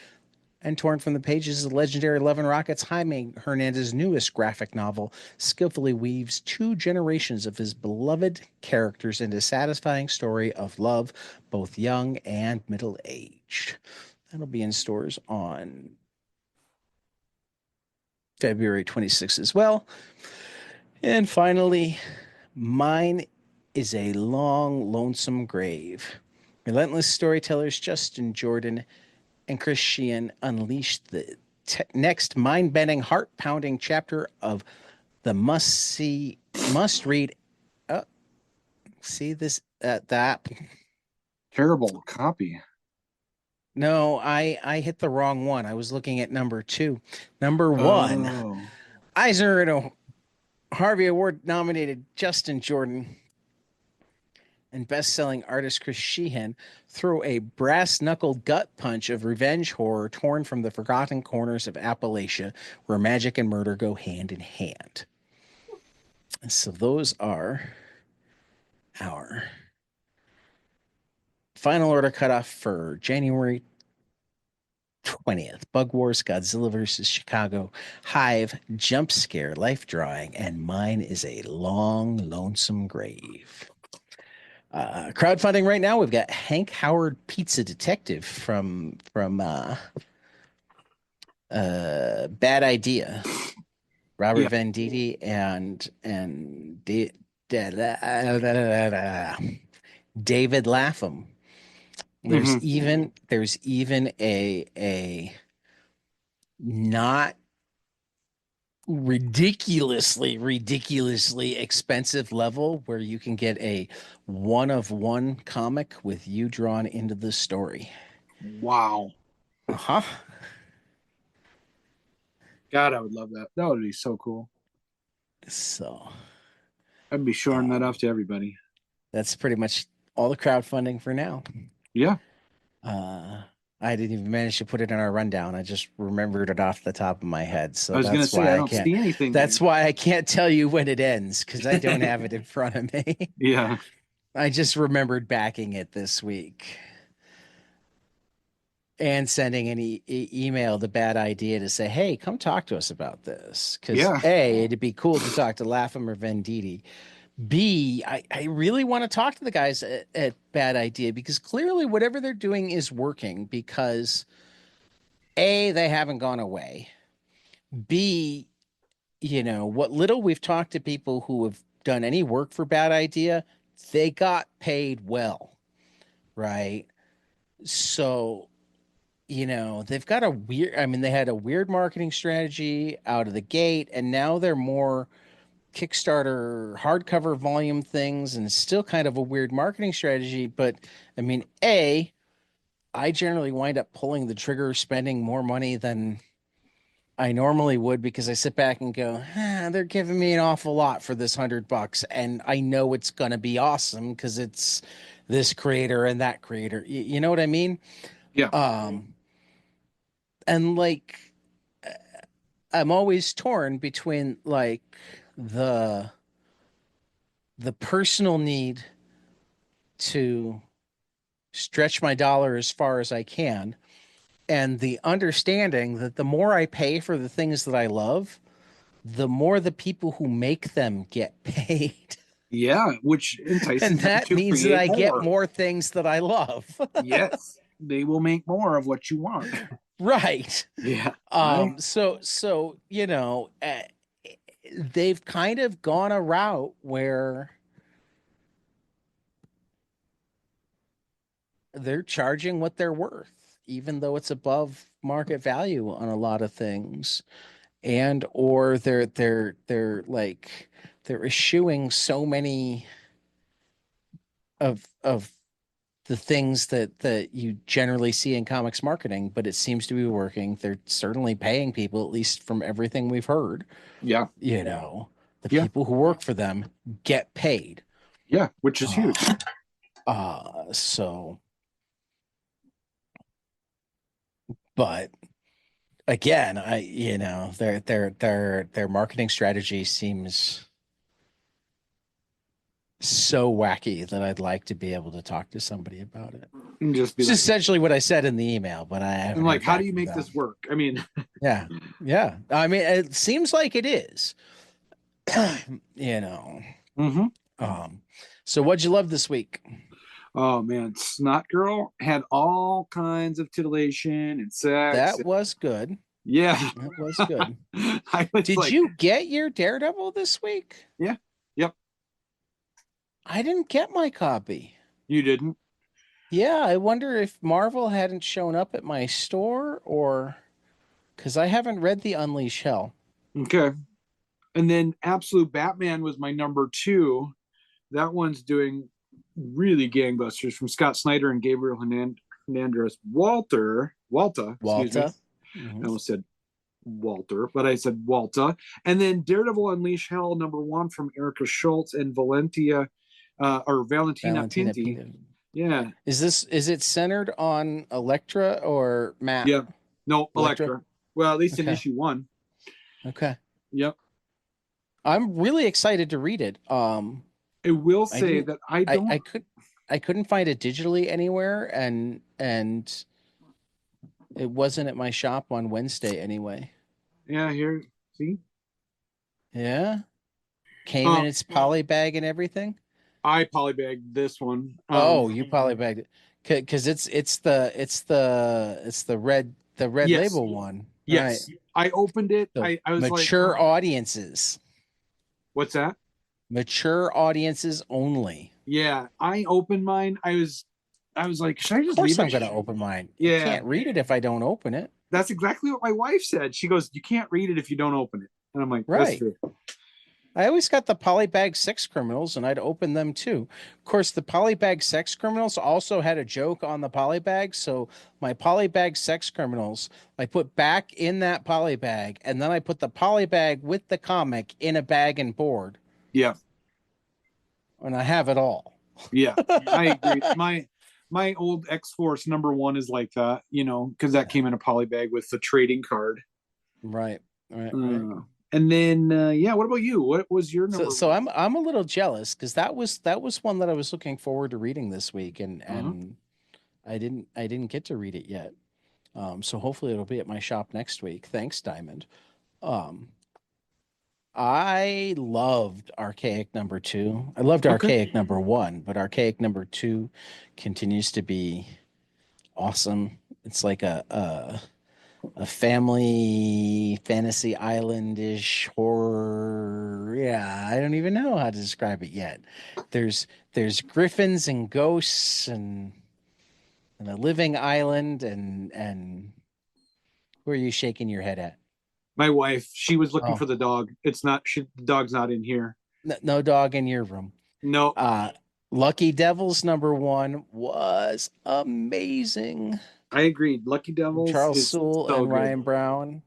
Speaker 2: and torn from the pages of the legendary Love and Rockets, Jaime Hernandez's newest graphic novel skillfully weaves two generations of his beloved characters into a satisfying story of love, both young and middle aged. That'll be in stores on February 26th as well. And finally, Mine is a Long, Lonesome Grave. Relentless storytellers Justin Jordan and Chris Sheehan unleashed the next mind-bending, heart-pounding chapter of the must-see, must-read. See this that?
Speaker 1: Terrible copy.
Speaker 2: No, I hit the wrong one. I was looking at number 2. Number 1,
Speaker 1: Oh.
Speaker 2: Eisner and Harvey Award nominated Justin Jordan and best-selling artist Chris Sheehan throw a brass-knuckled gut punch of revenge horror torn from the forgotten corners of Appalachia, where magic and murder go hand in hand. And so those are our final order cutoff for January 20th. Bug Wars, Godzilla vs. Chicago, Hive, Jump Scare, Life Drawing, and Mine is a Long, Lonesome Grave. Crowdfunding right now, we've got Hank Howard Pizza Detective from Bad Idea, Robert
Speaker 1: Yeah.
Speaker 2: Venditti and David Lapham. There's even a not ridiculously expensive level where you can get a one of one comic with you drawn into the story.
Speaker 1: Wow.
Speaker 2: Uh-huh.
Speaker 1: God, I would love that. That would be so cool.
Speaker 2: So
Speaker 1: I'd be showing that off to everybody.
Speaker 2: that's pretty much all the crowdfunding for now.
Speaker 1: Yeah.
Speaker 2: I didn't even manage to put it in our rundown. I just remembered it off the top of my head. So
Speaker 1: I was gonna
Speaker 2: that's
Speaker 1: say
Speaker 2: why
Speaker 1: I
Speaker 2: I
Speaker 1: don't
Speaker 2: can't.
Speaker 1: see anything
Speaker 2: That's
Speaker 1: there.
Speaker 2: why I can't tell you when it ends because I don't have it in front of me.
Speaker 1: Yeah.
Speaker 2: I just remembered backing it this week and sending an email to Bad Idea to say, "Hey, come talk to us about this." Because
Speaker 1: Yeah.
Speaker 2: A, it'd be cool to talk to Lapham or Venditti. B, I really want to talk to the guys at Bad Idea because clearly whatever they're doing is working because A, they haven't gone away. B, what little we've talked to people who have done any work for Bad Idea, they got paid well, right? So, they've got they had a weird marketing strategy out of the gate, and now they're more Kickstarter hardcover volume things, and it's still kind of a weird marketing strategy. But I generally wind up pulling the trigger, spending more money than I normally would because I sit back and go, they're giving me an awful lot for this $100, and I know it's gonna be awesome because it's this creator and that creator. You know what I mean?
Speaker 1: Yeah.
Speaker 2: And like, I'm always torn between like the the personal need to stretch my dollar as far as I can and the understanding that the more I pay for the things that I love, the more the people who make them get paid.
Speaker 1: Yeah. Which entices
Speaker 2: And
Speaker 1: them
Speaker 2: that
Speaker 1: to
Speaker 2: means that
Speaker 1: create
Speaker 2: I get
Speaker 1: more.
Speaker 2: more things that I love.
Speaker 1: Yes. They will make more of what you want.
Speaker 2: Right.
Speaker 1: Yeah. I
Speaker 2: So they've kind of gone a route where they're charging what they're worth, even though it's above market value on a lot of things. And or they're eschewing so many of the things that you generally see in comics marketing, but it seems to be working. They're certainly paying people, at least from everything we've heard.
Speaker 1: Yeah.
Speaker 2: You know, the
Speaker 1: Yeah.
Speaker 2: people who work for them get paid.
Speaker 1: Yeah. Which is
Speaker 2: Uh,
Speaker 1: huge.
Speaker 2: so, but again, their marketing strategy seems so wacky that I'd like to be able to talk to somebody about it.
Speaker 1: And just be
Speaker 2: It's
Speaker 1: like,
Speaker 2: essentially what I said in the email, but I
Speaker 1: and
Speaker 2: haven't
Speaker 1: like,
Speaker 2: heard
Speaker 1: how do
Speaker 2: back
Speaker 1: you
Speaker 2: from
Speaker 1: make this
Speaker 2: them.
Speaker 1: work? I mean,
Speaker 2: Yeah. Yeah. I mean, it seems like it is. you know.
Speaker 1: hmm
Speaker 2: Um, so what'd you love this week?
Speaker 1: oh man, Snot Girl had all kinds of titillation and sex.
Speaker 2: That was good.
Speaker 1: Yeah.
Speaker 2: That was good.
Speaker 1: I was
Speaker 2: Did
Speaker 1: like,
Speaker 2: you get your Daredevil this week?
Speaker 1: yeah, yep,
Speaker 2: I didn't get my copy.
Speaker 1: you didn't.
Speaker 2: Yeah, I wonder if Marvel hadn't shown up at my store or because I haven't read the Unleash Hell.
Speaker 1: Okay. And then Absolute Batman was my number two. That one's doing really gangbusters from Scott Snyder and Gabriel Hernandez. Walta, excuse me.
Speaker 2: Walta.
Speaker 1: I
Speaker 2: Mhm.
Speaker 1: almost said Walter, but I said Walta. And then Daredevil Unleash Hell, number one from Erica Schultz and Valentina
Speaker 2: Valentina
Speaker 1: Pinti.
Speaker 2: Pina.
Speaker 1: Yeah.
Speaker 2: Is it centered on Elektra or Matt?
Speaker 1: Yeah. No,
Speaker 2: Elektra?
Speaker 1: Elektra. Well, at least in
Speaker 2: Okay.
Speaker 1: issue one.
Speaker 2: Okay.
Speaker 1: Yep.
Speaker 2: I'm really excited to read it.
Speaker 1: I will
Speaker 2: I
Speaker 1: say
Speaker 2: didn't
Speaker 1: that I don't.
Speaker 2: I couldn't find it digitally anywhere and it wasn't at my shop on Wednesday anyway.
Speaker 1: Yeah, here. See,
Speaker 2: Yeah. Came in
Speaker 1: um,
Speaker 2: its poly bag and everything.
Speaker 1: I polybagged this one.
Speaker 2: Oh, you poly bagged it. Cause it's the red
Speaker 1: Yes,
Speaker 2: label one, right?
Speaker 1: yes. I opened it.
Speaker 2: So
Speaker 1: I was like,
Speaker 2: mature audiences.
Speaker 1: what's that?
Speaker 2: Mature audiences only.
Speaker 1: Yeah, I opened mine. I was like, should I
Speaker 2: Of
Speaker 1: just
Speaker 2: course
Speaker 1: leave
Speaker 2: I'm
Speaker 1: it?
Speaker 2: gonna open mine. I
Speaker 1: Yeah,
Speaker 2: can't read it if I don't open it.
Speaker 1: that's exactly what my wife said. She goes, you can't read it if you don't open it. And I'm like, that's
Speaker 2: Right.
Speaker 1: true.
Speaker 2: I always got the polybag sex criminals and I'd open them too. Of course, the polybag sex criminals also had a joke on the polybag. So my polybag sex criminals, I put back in that polybag and then I put the polybag with the comic in a bag and board
Speaker 1: Yeah,
Speaker 2: and I have it all.
Speaker 1: yeah, I agree. My old X Force number one is like that, because that came in a poly bag with the trading card.
Speaker 2: Right, right, right.
Speaker 1: Uh, and then, yeah, what about you? What was your
Speaker 2: So
Speaker 1: number
Speaker 2: so
Speaker 1: one?
Speaker 2: I'm a little jealous because that was one that I was looking forward to reading this week
Speaker 1: Uh-huh.
Speaker 2: and I didn't get to read it yet. So hopefully it'll be at my shop next week. Thanks, Diamond. Um, I loved Archaic number two. I loved
Speaker 1: Okay.
Speaker 2: Archaic number one, but Archaic number two continues to be awesome. It's like a family fantasy islandish horror. Yeah, I don't even know how to describe it yet. There's griffins and ghosts and a living island and who are you shaking your head at?
Speaker 1: My wife, she was looking
Speaker 2: Oh,
Speaker 1: for the dog. The dog's not in here.
Speaker 2: no dog in your room.
Speaker 1: No,
Speaker 2: Uh, Lucky Devils number one was amazing.
Speaker 1: I agreed. Lucky Devils
Speaker 2: Charles
Speaker 1: is
Speaker 2: Soule
Speaker 1: so
Speaker 2: and
Speaker 1: good.
Speaker 2: Ryan Brown,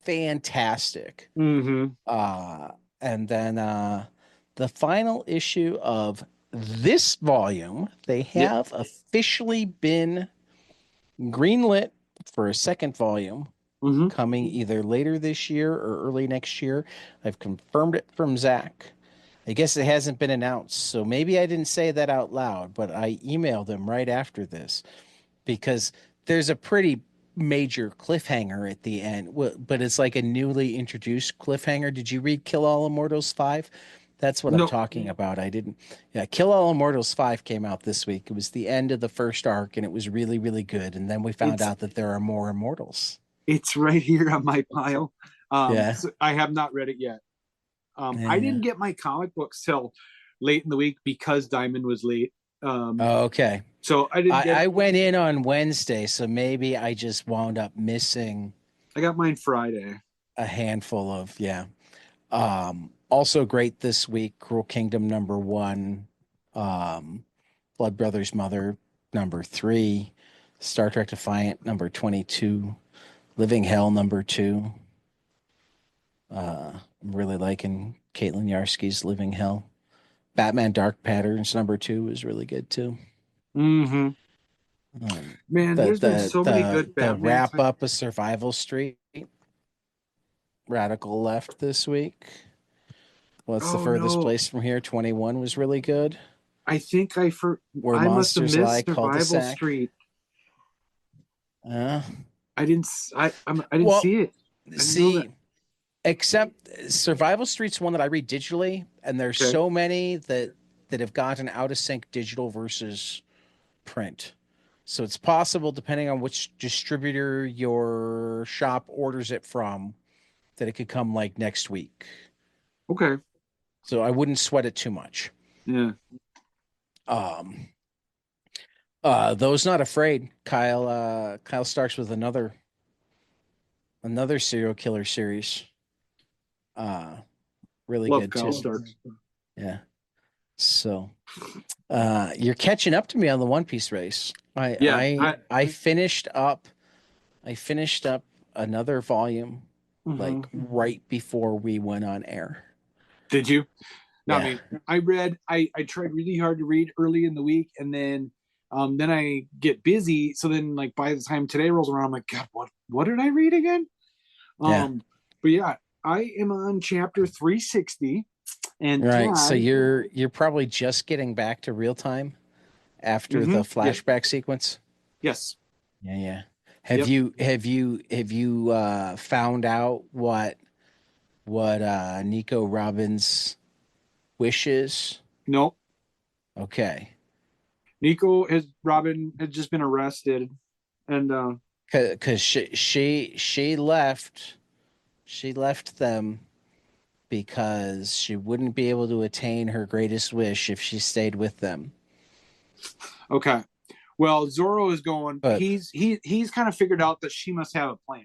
Speaker 2: fantastic.
Speaker 1: Mm-hmm.
Speaker 2: Uh, and then the final issue of this volume, they
Speaker 1: Yep.
Speaker 2: have officially been greenlit for a second volume
Speaker 1: Mm-hmm.
Speaker 2: coming either later this year or early next year. I've confirmed it from Zach. I guess it hasn't been announced, so maybe I didn't say that out loud, but I emailed him right after this because there's a pretty major cliffhanger at the end, but it's like a newly introduced cliffhanger. Did you read Kill All Immortals 5? That's what I'm
Speaker 1: No,
Speaker 2: talking about. I didn't. Yeah, Kill All Immortals 5 came out this week. It was the end of the first arc and it was really, really good. And then we found
Speaker 1: it's
Speaker 2: out that there are more immortals.
Speaker 1: it's right here on my pile.
Speaker 2: Yeah.
Speaker 1: So I have not read it yet. I
Speaker 2: Yeah.
Speaker 1: didn't get my comic books till late in the week because Diamond was late.
Speaker 2: Okay.
Speaker 1: So I didn't get it.
Speaker 2: I went in on Wednesday, so maybe I just wound up missing
Speaker 1: I got mine Friday.
Speaker 2: a handful of, yeah. Also great this week, Cruel Kingdom number one. Um, Blood Brothers Mother number 3, Star Trek Defiant number 22, Living Hell number 2. I'm really liking Caitlin Yarsky's Living Hell. Batman Dark Patterns number 2 is really good too.
Speaker 1: Mm-hmm.
Speaker 2: Um,
Speaker 1: Man,
Speaker 2: the
Speaker 1: there's been
Speaker 2: the
Speaker 1: so many
Speaker 2: the
Speaker 1: good
Speaker 2: the
Speaker 1: Batman
Speaker 2: wrap
Speaker 1: type.
Speaker 2: up of Survival Street, Radical Left this week. What's the
Speaker 1: Oh
Speaker 2: furthest
Speaker 1: no.
Speaker 2: place from here? 21 was really good.
Speaker 1: I think
Speaker 2: Where
Speaker 1: I must have
Speaker 2: Monsters Lie,
Speaker 1: missed Survival
Speaker 2: Cul-de-sac.
Speaker 1: Street.
Speaker 2: Uh,
Speaker 1: I didn't I didn't
Speaker 2: well,
Speaker 1: see it. I didn't know that.
Speaker 2: see, except Survival Street's one that I read digitally, and there's
Speaker 1: Okay.
Speaker 2: so many that have gotten out of sync digital versus print. So it's possible, depending on which distributor your shop orders it from, that it could come like next week.
Speaker 1: Okay.
Speaker 2: So I wouldn't sweat it too much.
Speaker 1: Yeah.
Speaker 2: Um, those not afraid. Kyle starts with another serial killer series. Uh, really
Speaker 1: Love
Speaker 2: good
Speaker 1: Kyle
Speaker 2: too.
Speaker 1: Starks.
Speaker 2: Yeah. So you're catching up to me on the One Piece race.
Speaker 1: Yeah.
Speaker 2: I finished up another volume like
Speaker 1: Mhm.
Speaker 2: right before we went on air.
Speaker 1: Did you? No, I
Speaker 2: Yeah.
Speaker 1: mean, I tried really hard to read early in the week, and then I get busy. So then, like, by the time today rolls around, I'm like, God, what did I read again?
Speaker 2: Yeah.
Speaker 1: But yeah, I am on chapter 360, and
Speaker 2: Right. So
Speaker 1: Tad,
Speaker 2: you're probably just getting back to real time after the
Speaker 1: yeah,
Speaker 2: flashback sequence.
Speaker 1: yes,
Speaker 2: Yeah, yeah.
Speaker 1: yep,
Speaker 2: Have you found out what Nico Robbins' wish is?
Speaker 1: no,
Speaker 2: Okay.
Speaker 1: Robin has just been arrested, and
Speaker 2: Because she left them because she wouldn't be able to attain her greatest wish if she stayed with them.
Speaker 1: okay, well, Zoro is going.
Speaker 2: But
Speaker 1: He's kind of figured out that she must have a plan.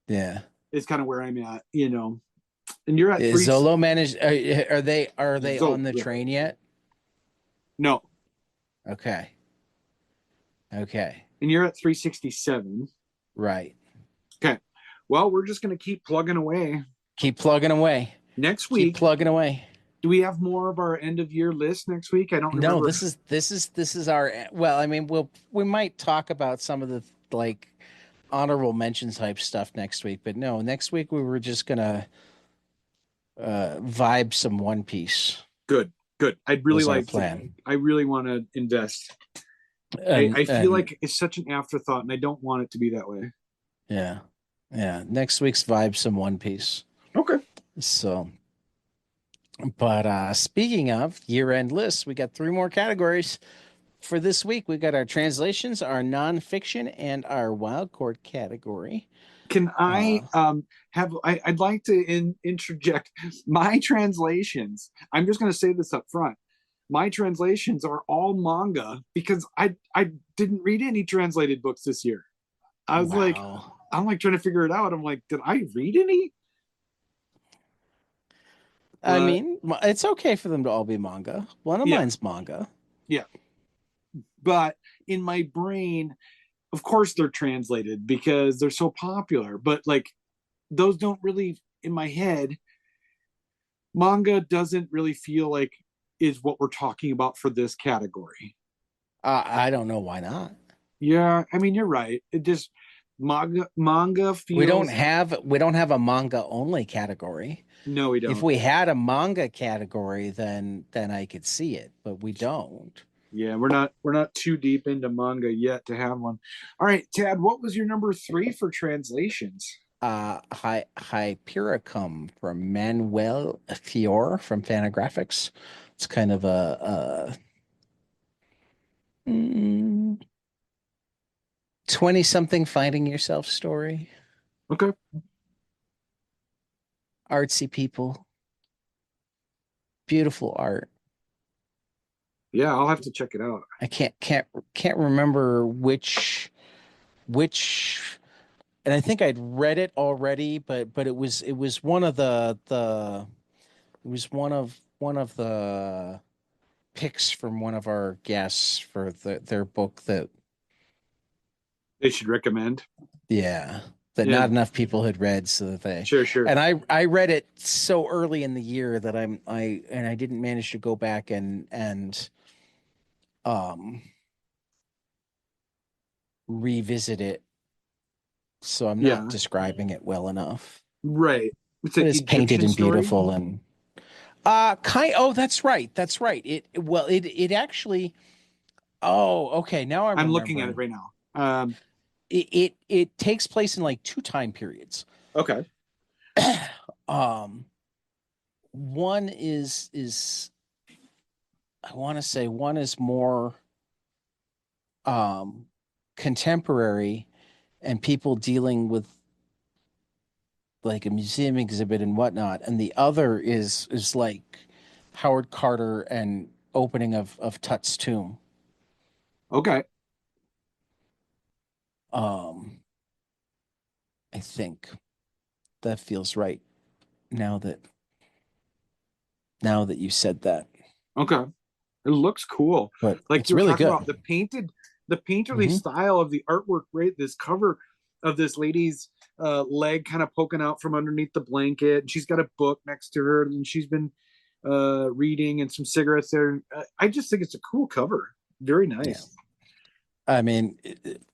Speaker 2: yeah,
Speaker 1: Is kind of where I'm at, and you're at
Speaker 2: is
Speaker 1: three.
Speaker 2: Zolo managed? Are they on
Speaker 1: Zoro,
Speaker 2: the
Speaker 1: yeah.
Speaker 2: train yet?
Speaker 1: No,
Speaker 2: Okay, okay,
Speaker 1: and you're at 367.
Speaker 2: right.
Speaker 1: Okay. Well, we're just going to keep plugging away.
Speaker 2: Keep plugging away.
Speaker 1: Next
Speaker 2: Keep
Speaker 1: week,
Speaker 2: plugging away.
Speaker 1: do we have more of our end of year list next week? I don't
Speaker 2: No,
Speaker 1: remember.
Speaker 2: this is our well. I mean, we might talk about some of the like honorable mention type stuff next week, but no, next week we were just gonna vibe some One Piece.
Speaker 1: Good, good. I'd really
Speaker 2: Was our
Speaker 1: like to.
Speaker 2: plan.
Speaker 1: I really want to invest. I feel
Speaker 2: And
Speaker 1: like it's such an afterthought, and I don't want it to be that way.
Speaker 2: yeah, yeah. Next week's vibe some One Piece.
Speaker 1: Okay.
Speaker 2: So, but speaking of year-end lists, we got 3 more categories for this week. We got our translations, our nonfiction, and our wild card category.
Speaker 1: Can I
Speaker 2: Uh,
Speaker 1: I'd like to interject my translations. I'm just going to say this up front. My translations are all manga because I didn't read any translated books this year. I was like,
Speaker 2: wow.
Speaker 1: I'm like trying to figure it out. I'm like, did I read any?
Speaker 2: I
Speaker 1: But
Speaker 2: mean, it's okay for them to all be manga. One of
Speaker 1: yeah,
Speaker 2: mine's manga.
Speaker 1: yeah. But in my brain, of course they're translated because they're so popular. But like those don't really in my head. Manga doesn't really feel like is what we're talking about for this category.
Speaker 2: I don't know why not.
Speaker 1: Yeah, I mean you're right. It just manga feels
Speaker 2: We don't have a manga only category.
Speaker 1: no, we
Speaker 2: If
Speaker 1: don't.
Speaker 2: we had a manga category, then I could see it, but we don't.
Speaker 1: Yeah, we're not too deep into manga yet to have one. All right, Tad, what was your number 3 for translations?
Speaker 2: Hypericum from Manuel Fior from Fantagraphics. It's kind of a 20 something finding yourself story.
Speaker 1: Okay.
Speaker 2: Artsy people, beautiful art.
Speaker 1: Yeah, I'll have to check it out.
Speaker 2: I can't remember which and I think I'd read it already, but it was one of the it was one of the picks from one of our guests for their book that,
Speaker 1: They should recommend.
Speaker 2: yeah, that
Speaker 1: Yeah,
Speaker 2: not enough people had read, so that they,
Speaker 1: sure, sure.
Speaker 2: and I read it so early in the year that I didn't manage to go back and um revisit it, so I'm not
Speaker 1: Yeah,
Speaker 2: describing it well enough.
Speaker 1: right. It's an
Speaker 2: But it's painted
Speaker 1: Egyptian
Speaker 2: and
Speaker 1: story.
Speaker 2: beautiful and oh, that's right. That's right. It actually, oh, okay, now I'm
Speaker 1: I'm looking at it
Speaker 2: remembering.
Speaker 1: right now.
Speaker 2: It takes place in like two time periods.
Speaker 1: Okay.
Speaker 2: Um one is I want to say one is more um contemporary and people dealing with like a museum exhibit and whatnot, and the other is like Howard Carter and opening of Tut's tomb.
Speaker 1: Okay.
Speaker 2: Um, I think that feels right now that you said that.
Speaker 1: Okay. It looks cool.
Speaker 2: But
Speaker 1: Like
Speaker 2: it's
Speaker 1: you were
Speaker 2: really
Speaker 1: talking
Speaker 2: good.
Speaker 1: about the painterly
Speaker 2: Hmm.
Speaker 1: style of the artwork, right? This cover of this lady's leg kind of poking out from underneath the blanket. And she's got a book next to her and she's been reading and some cigarettes there. I just think it's a cool cover. Very
Speaker 2: Yeah.
Speaker 1: nice.
Speaker 2: I mean,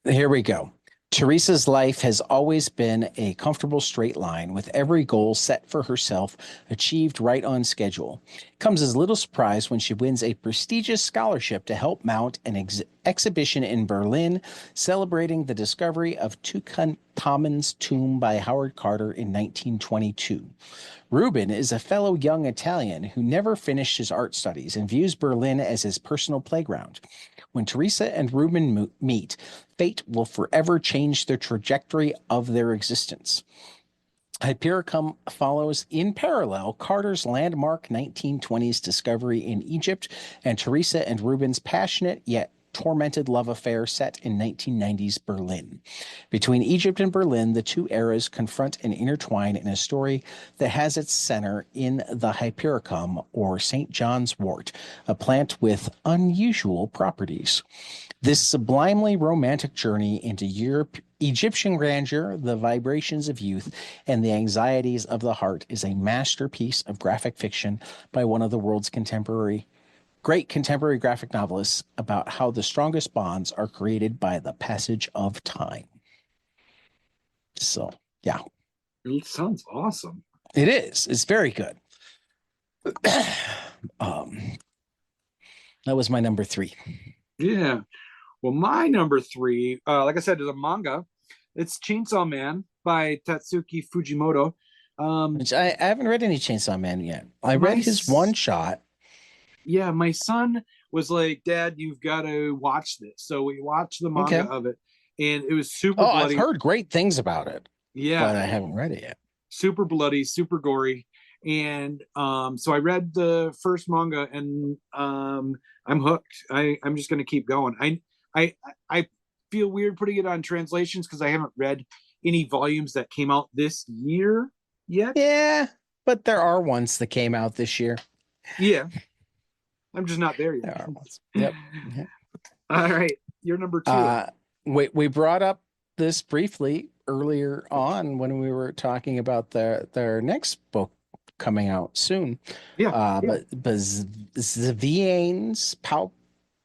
Speaker 2: here we go. Teresa's life has always been a comfortable straight line with every goal set for herself achieved right on schedule. It comes as little surprise when she wins a prestigious scholarship to help mount an exhibition in Berlin celebrating the discovery of Tutankhamun's tomb by Howard Carter in 1922. Reuben is a fellow young Italian who never finished his art studies and views Berlin as his personal playground. When Teresa and Reuben meet, fate will forever change the trajectory of their existence. Hypericum follows in parallel Carter's landmark 1920s discovery in Egypt and Teresa and Reuben's passionate yet tormented love affair set in 1990s Berlin. Between Egypt and Berlin, the two eras confront and intertwine in a story that has its center in the Hypericum, or St. John's wort, a plant with unusual properties. This sublimely romantic journey into Europe, Egyptian grandeur, the vibrations of youth, and the anxieties of the heart is a masterpiece of graphic fiction by one of the world's great contemporary graphic novelists about how the strongest bonds are created by the passage of time. So, yeah,
Speaker 1: It sounds awesome.
Speaker 2: it is. It's very good. um, that was my number three.
Speaker 1: Yeah. Well, my number three, like I said, is a manga. It's Chainsaw Man by Tatsuki Fujimoto. Um,
Speaker 2: Which I haven't read any Chainsaw Man yet. I read
Speaker 1: my
Speaker 2: his one shot.
Speaker 1: yeah, my son was like, "Dad, you've got to watch this." So we watched the manga
Speaker 2: Okay.
Speaker 1: of it, and it was super
Speaker 2: Oh, I've
Speaker 1: bloody.
Speaker 2: heard great things about it, but
Speaker 1: Yeah,
Speaker 2: I haven't read it yet.
Speaker 1: super bloody, super gory. And so I read the first manga, and I'm hooked. I'm just gonna keep going. I I feel weird putting it on translations because I haven't read any volumes that came out this year yet.
Speaker 2: Yeah, but there are ones that came out this year.
Speaker 1: Yeah, I'm just not there
Speaker 2: There are
Speaker 1: yet.
Speaker 2: ones. Yep. Yep.
Speaker 1: All right, you're number two.
Speaker 2: Uh, we brought up this briefly earlier on when we were talking about their next book coming out soon.
Speaker 1: Yeah.
Speaker 2: But Zviane's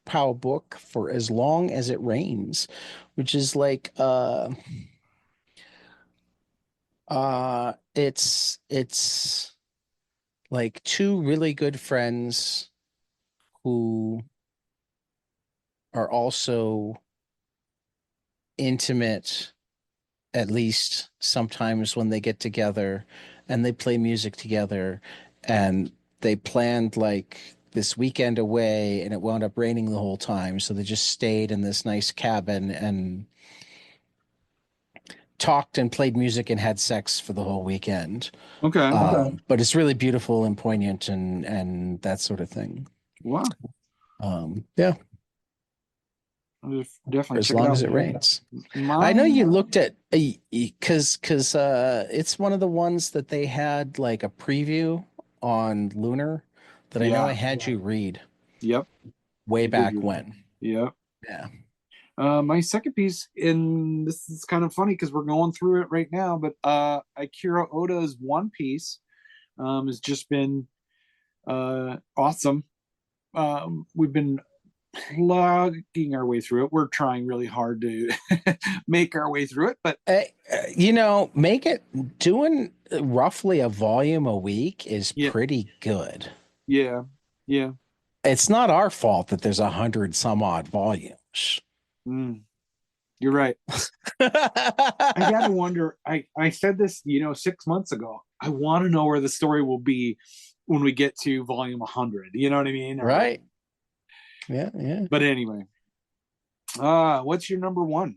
Speaker 2: Pow book for As Long as It Rains, which is like it's like two really good friends who are also intimate, at least sometimes when they get together and they play music together, and they planned like this weekend away and it wound up raining the whole time, so they just stayed in this nice cabin and talked and played music and had sex for the whole weekend.
Speaker 1: Okay.
Speaker 2: But it's really beautiful and poignant and that sort of thing.
Speaker 1: Wow.
Speaker 2: Yeah,
Speaker 1: I'll definitely
Speaker 2: as
Speaker 1: check it
Speaker 2: long
Speaker 1: out.
Speaker 2: as it rains. I know
Speaker 1: My
Speaker 2: you looked at because it's one of the ones that they had like a preview on Lunar that I know I
Speaker 1: yeah,
Speaker 2: had you read.
Speaker 1: Yep.
Speaker 2: way
Speaker 1: I did
Speaker 2: back
Speaker 1: read that.
Speaker 2: when.
Speaker 1: Yep.
Speaker 2: Yeah.
Speaker 1: My second piece, and this is kind of funny because we're going through it right now, but Akira Oda's One Piece has just been awesome. We've been plugging our way through it. We're trying really hard to make our way through it, but
Speaker 2: Make it doing roughly a volume a week is
Speaker 1: yeah,
Speaker 2: pretty good.
Speaker 1: yeah, yeah.
Speaker 2: It's not our fault that there's 100 some odd volumes.
Speaker 1: Mm, you're right. I gotta wonder. I said this, 6 months ago. I want to know where the story will be when we get to volume 100. You know what I mean?
Speaker 2: Right. Yeah, yeah.
Speaker 1: But anyway, what's your number one?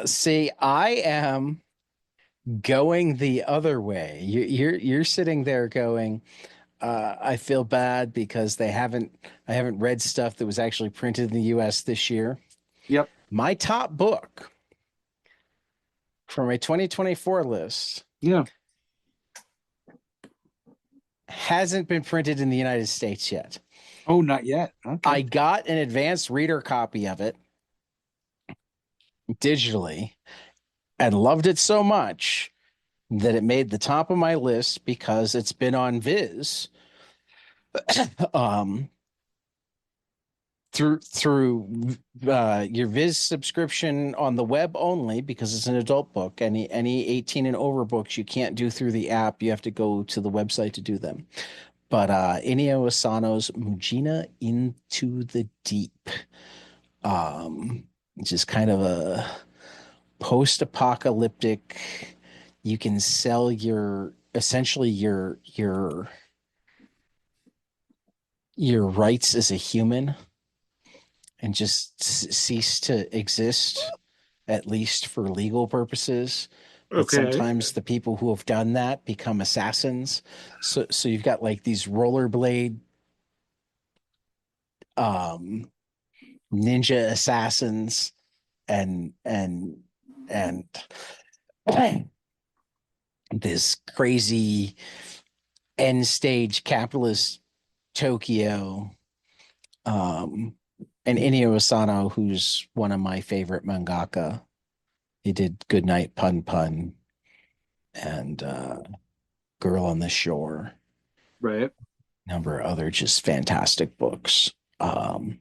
Speaker 2: See, I am going the other way. You're sitting there going, I feel bad because I haven't read stuff that was actually printed in the US this year.
Speaker 1: Yep.
Speaker 2: My top book for my 2024 list
Speaker 1: Yeah.
Speaker 2: hasn't been printed in the United States yet.
Speaker 1: Oh, not yet.
Speaker 2: I
Speaker 1: Okay.
Speaker 2: got an advanced reader copy of it digitally and loved it so much that it made the top of my list because it's been on Viz um, through your Viz subscription on the web only because it's an adult book. Any 18 and over books you can't do through the app. You have to go to the website to do them. But Inio Asano's Mujina Into the Deep, just kind of a post-apocalyptic. You can sell essentially your rights as a human and just cease to exist, at least for legal purposes. But
Speaker 1: Okay.
Speaker 2: sometimes the people who have done that become assassins. So you've got like these rollerblade um ninja assassins and this crazy end stage capitalist Tokyo. And Inio Asano, who's one of my favorite mangaka. He did Goodnight Pun Pun and Girl on the Shore,
Speaker 1: Right.
Speaker 2: number of other just fantastic books. And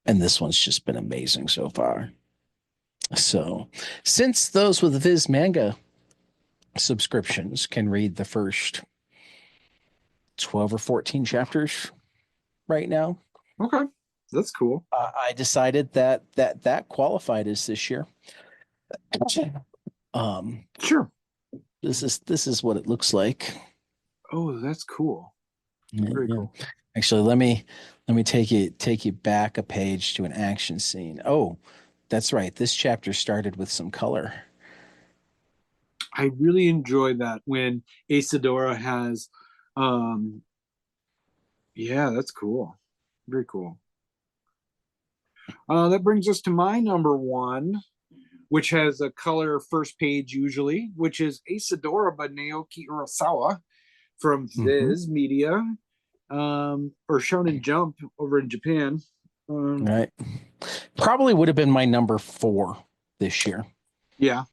Speaker 2: this one's just been amazing so far. So, since those with Viz Manga subscriptions can read the first 12 or 14 chapters right now,
Speaker 1: Okay. That's cool.
Speaker 2: I decided that qualified as this year. Um,
Speaker 1: Sure.
Speaker 2: this is what it looks like.
Speaker 1: Oh, that's cool.
Speaker 2: Yeah,
Speaker 1: Very
Speaker 2: yeah.
Speaker 1: cool.
Speaker 2: Actually, let me take you back a page to an action scene. Oh, that's right. This chapter started with some color.
Speaker 1: I really enjoy that when Asadora has, um, yeah, that's cool. Very cool. That brings us to my number one, which has a color first page usually, which is Asadora by Naoki Urasawa from
Speaker 2: Mhm.
Speaker 1: Viz Media, or Shonen Jump over in Japan.
Speaker 2: Right. Probably would have been my number 4 this year.
Speaker 1: Yeah,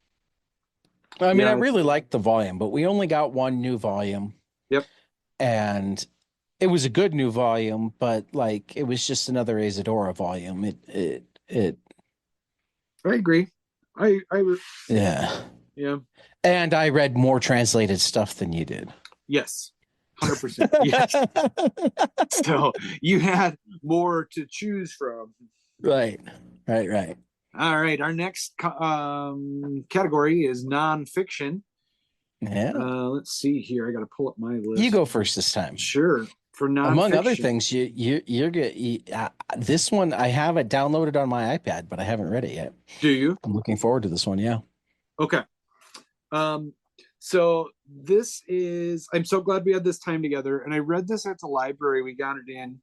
Speaker 2: I mean, I
Speaker 1: yeah,
Speaker 2: really liked the volume, but we only got one new volume,
Speaker 1: yep.
Speaker 2: and it was a good new volume, but like it was just another Isadora volume. It
Speaker 1: I agree. I,
Speaker 2: yeah.
Speaker 1: yeah,
Speaker 2: And I read more translated stuff than you did.
Speaker 1: yes, 100%. Yes. So you had more to choose from.
Speaker 2: Right. Right, right.
Speaker 1: All right, our next category is nonfiction.
Speaker 2: Yeah.
Speaker 1: Let's see here. I got to pull up my
Speaker 2: You
Speaker 1: list.
Speaker 2: go first this time.
Speaker 1: Sure. For
Speaker 2: Among other
Speaker 1: nonfiction.
Speaker 2: things, you're good. This one I have it downloaded on my iPad, but I haven't read it yet.
Speaker 1: Do you?
Speaker 2: I'm looking forward to this one. Yeah.
Speaker 1: Okay. Um, so this is, I'm so glad we had this time together. And I read this at the library. We got it in.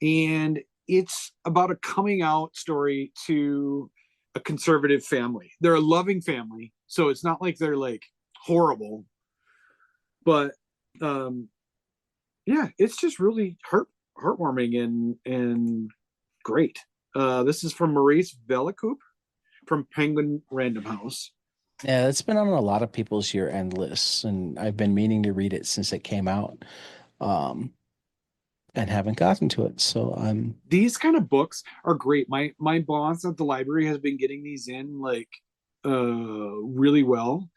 Speaker 1: And it's about a coming out story to a conservative family. They're a loving family. So it's not like they're like horrible. But yeah, it's just really heartwarming and great. This is from Maurice Velicoop from Penguin Random House.
Speaker 2: Yeah, it's been on a lot of people's year-end lists, and I've been meaning to read it since it came out, um, and haven't gotten to it. So I'm
Speaker 1: These kind of books are great. My boss at the library has been getting these in like really well.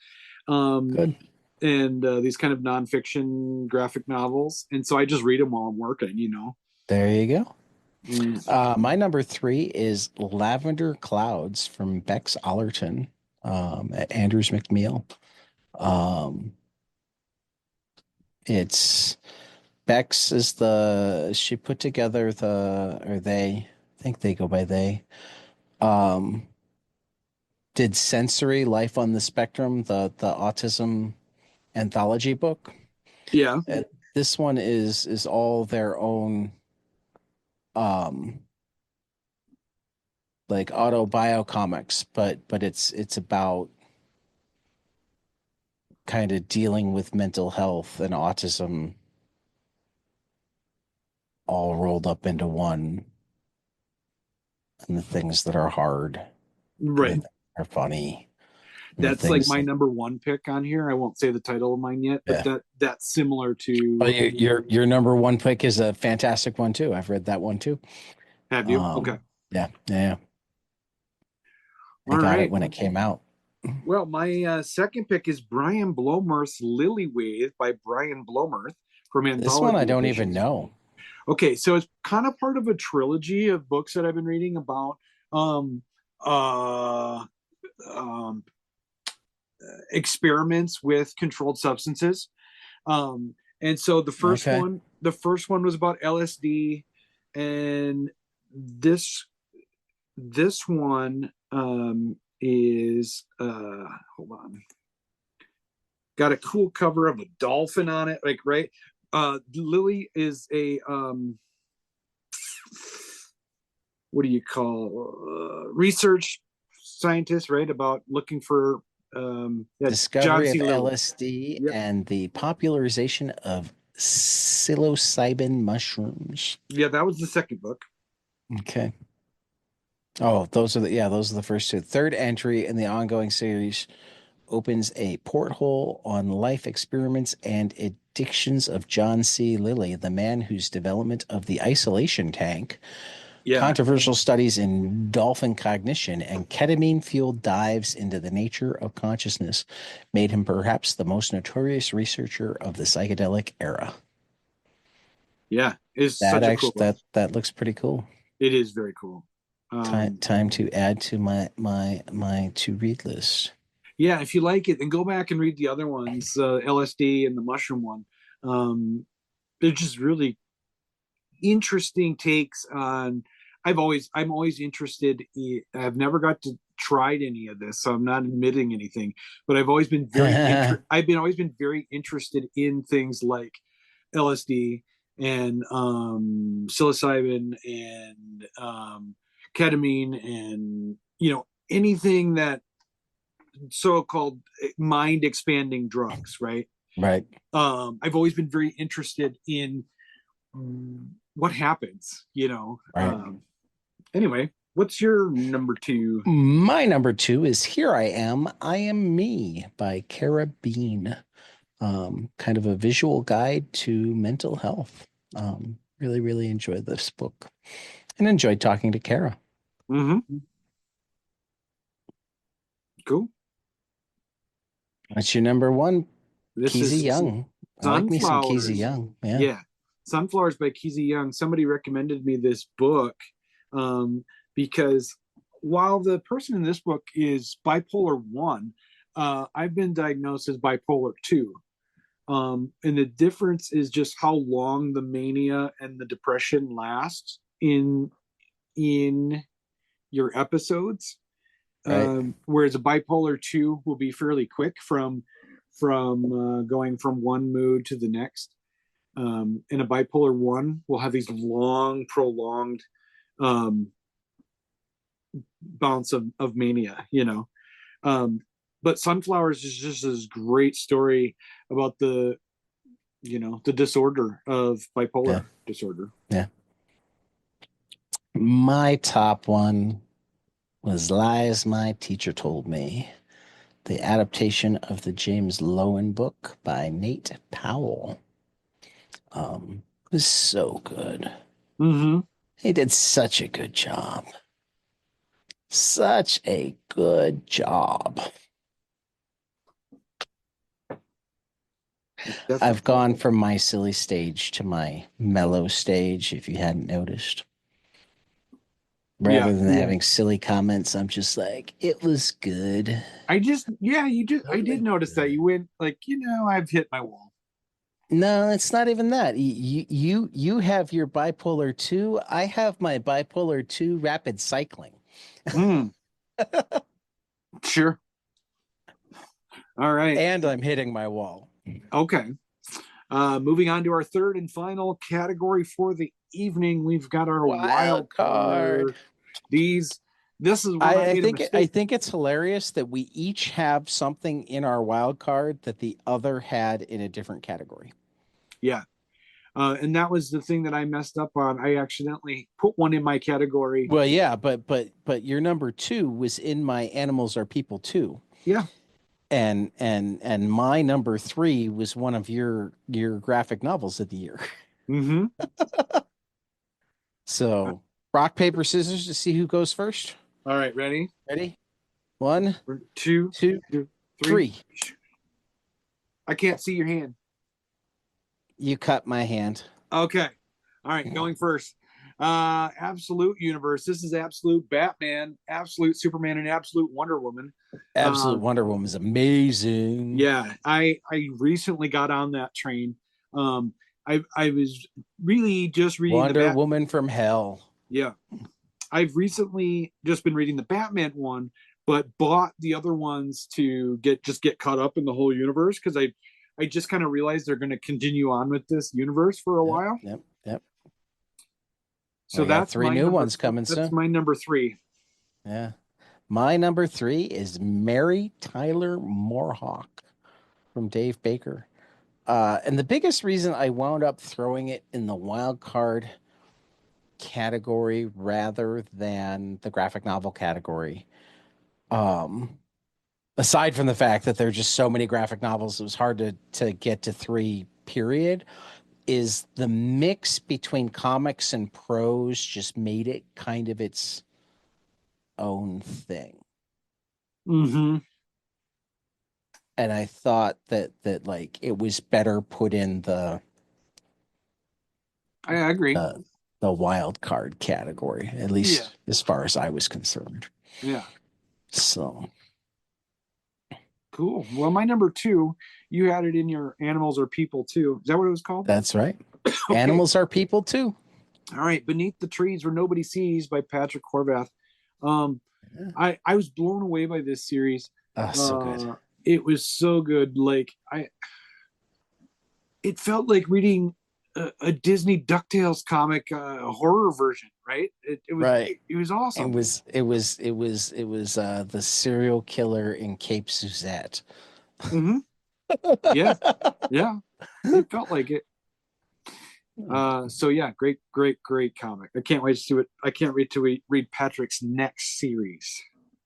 Speaker 1: Um,
Speaker 2: good.
Speaker 1: and these kind of nonfiction graphic novels, and so I just read them while I'm working.
Speaker 2: There you go.
Speaker 1: Mm.
Speaker 2: My number three is Lavender Clouds from Bex Allerton, at Andrews McMeel. Um, it's Bex is she put together or they, I think they go by they, um, did Sensory Life on the Spectrum, the autism anthology book.
Speaker 1: Yeah,
Speaker 2: Uh, this one is all their own, um, like autobio comics, but it's about kind of dealing with mental health and autism all rolled up into one, and the things that are hard and the
Speaker 1: right.
Speaker 2: things that are funny and the
Speaker 1: That's like
Speaker 2: things
Speaker 1: my
Speaker 2: that,
Speaker 1: number one pick on here. I won't say the title of mine yet, but
Speaker 2: yeah.
Speaker 1: that's similar
Speaker 2: Well,
Speaker 1: to.
Speaker 2: your number one pick is a fantastic one too. I've read that one too.
Speaker 1: Have you? Okay.
Speaker 2: Yeah, yeah. I
Speaker 1: All
Speaker 2: got it
Speaker 1: right.
Speaker 2: when it came out.
Speaker 1: Well, my second pick is Brian Blomerth's Lillywave by Brian Blomerth from
Speaker 2: This one I
Speaker 1: Anthology
Speaker 2: don't even
Speaker 1: Editions.
Speaker 2: know.
Speaker 1: Okay, so it's kind of part of a trilogy of books that I've been reading about um, uh, um, experiments with controlled substances. And so
Speaker 2: Okay.
Speaker 1: the first one was about LSD, and this one is hold on, got a cool cover of a dolphin on it, like right. Lily is a what do you call research scientist, right? About looking for yeah, John
Speaker 2: Discovery of
Speaker 1: C. Lilly.
Speaker 2: LSD
Speaker 1: Yep.
Speaker 2: and the popularization of psilocybin mushrooms.
Speaker 1: Yeah, that was the second book.
Speaker 2: Okay. Oh, those are the first two. Third entry in the ongoing series opens a porthole on life experiments and addictions of John C. Lilly, the man whose development of the isolation tank,
Speaker 1: Yeah,
Speaker 2: controversial studies in dolphin cognition, and ketamine fueled dives into the nature of consciousness made him perhaps the most notorious researcher of the psychedelic era.
Speaker 1: yeah, it's
Speaker 2: That
Speaker 1: such a cool
Speaker 2: actually
Speaker 1: book.
Speaker 2: that looks pretty cool.
Speaker 1: It is very cool.
Speaker 2: Time to add to my to read list.
Speaker 1: Yeah, if you like it, then go back and read the other ones, LSD and the mushroom one. Um, they're just really interesting takes on. I'm always interested. I've never got to tried any of this, so I'm not admitting anything. But I've been always been very interested in things like LSD and psilocybin and ketamine and anything that so-called mind expanding drugs, right?
Speaker 2: Right.
Speaker 1: I've always been very interested in what happens,
Speaker 2: Right.
Speaker 1: Anyway, what's your number two?
Speaker 2: My number two is Here I Am, I Am Me by Cara Bean. Kind of a visual guide to mental health. Really, really enjoyed this book and enjoyed talking to Cara.
Speaker 1: Mm-hmm. Cool.
Speaker 2: What's your number one?
Speaker 1: This
Speaker 2: Keezy
Speaker 1: is
Speaker 2: Young. I like me some Keezy
Speaker 1: Sunflowers.
Speaker 2: Young. Yeah.
Speaker 1: Yeah. Sunflowers by Keezy Young. Somebody recommended me this book um, because while the person in this book is bipolar 1, I've been diagnosed as bipolar 2. And the difference is just how long the mania and the depression lasts in your episodes.
Speaker 2: Right.
Speaker 1: Whereas a bipolar 2 will be fairly quick from going from one mood to the next. And a bipolar 1 will have these long, prolonged um, bouts of mania. Um, but Sunflowers is just this great story about the disorder of
Speaker 2: Yeah.
Speaker 1: bipolar disorder.
Speaker 2: Yeah. My top one was Lies My Teacher Told Me, the adaptation of the James Lowen book by Nate Powell. It was so good.
Speaker 1: Mm-hmm.
Speaker 2: He did such a good job. Such a good job. I've
Speaker 1: Definitely.
Speaker 2: gone from my silly stage to my mellow stage, if you hadn't noticed.
Speaker 1: Yeah.
Speaker 2: Rather than having silly comments, I'm just like, it was good.
Speaker 1: I did notice that you went like, I've hit my wall.
Speaker 2: No, it's not even that. You have your bipolar 2. I have my bipolar 2 rapid cycling.
Speaker 1: Mm, sure. All right.
Speaker 2: And I'm hitting my wall.
Speaker 1: Okay. Moving on to our third and final category for the evening, we've got our wild
Speaker 2: Wild card.
Speaker 1: card. This is one I made a
Speaker 2: I
Speaker 1: mistake.
Speaker 2: think it's hilarious that we each have something in our wild card that the other had in a different category.
Speaker 1: Yeah. And that was the thing that I messed up on. I accidentally put one in my category.
Speaker 2: Well, yeah, but your number 2 was in my animals are people too.
Speaker 1: Yeah.
Speaker 2: And my number 3 was one of your graphic novels of the year.
Speaker 1: Mm-hmm.
Speaker 2: So rock, paper, scissors to see who goes first.
Speaker 1: All right. Ready?
Speaker 2: Ready? One,
Speaker 1: Two,
Speaker 2: two,
Speaker 1: three.
Speaker 2: three.
Speaker 1: I can't see your hand.
Speaker 2: You cut my hand.
Speaker 1: Okay. All right. Going first. Absolute universe. This is absolute Batman, absolute Superman, and absolute Wonder Woman.
Speaker 2: Absolute Wonder Woman is amazing.
Speaker 1: Yeah, I recently got on that train. I was really just reading the
Speaker 2: Wonder Woman from Hell.
Speaker 1: Yeah, I've recently just been reading the Batman one, but bought the other ones to get caught up in the whole universe because I just kind of realized they're going to continue on with this universe for a while.
Speaker 2: Yep.
Speaker 1: So
Speaker 2: We got
Speaker 1: that's
Speaker 2: 3
Speaker 1: my
Speaker 2: new
Speaker 1: number.
Speaker 2: ones coming
Speaker 1: That's
Speaker 2: soon.
Speaker 1: my number 3.
Speaker 2: Yeah. My number 3 is Mary Tyler Moorhawk from Dave Baker. And the biggest reason I wound up throwing it in the wild card category rather than the graphic novel category, aside from the fact that there are just so many graphic novels, it was hard to get to 3, period, is the mix between comics and prose just made it kind of its own thing.
Speaker 1: Mm-hmm.
Speaker 2: And I thought that like it was better put in
Speaker 1: I agree.
Speaker 2: the wild card category, at
Speaker 1: Yeah.
Speaker 2: least as far as I was concerned.
Speaker 1: Yeah.
Speaker 2: So
Speaker 1: Cool. Well, my number 2, you had it in your animals or people too. Is that what it was called?
Speaker 2: that's right.
Speaker 1: Okay.
Speaker 2: Animals are people too.
Speaker 1: All right. Beneath the Trees Where Nobody Sees by Patrick Horvath.
Speaker 2: Yeah.
Speaker 1: I was blown away by this series.
Speaker 2: Oh, so good.
Speaker 1: It was so good. It felt like reading a Disney DuckTales comic horror version, right?
Speaker 2: Right.
Speaker 1: It was awesome.
Speaker 2: It was the serial killer in Cape Suzette.
Speaker 1: Mm-hmm. Yeah. Yeah. It felt like it. So yeah, great comic. I can't wait to see it. I can't wait to read Patrick's next series.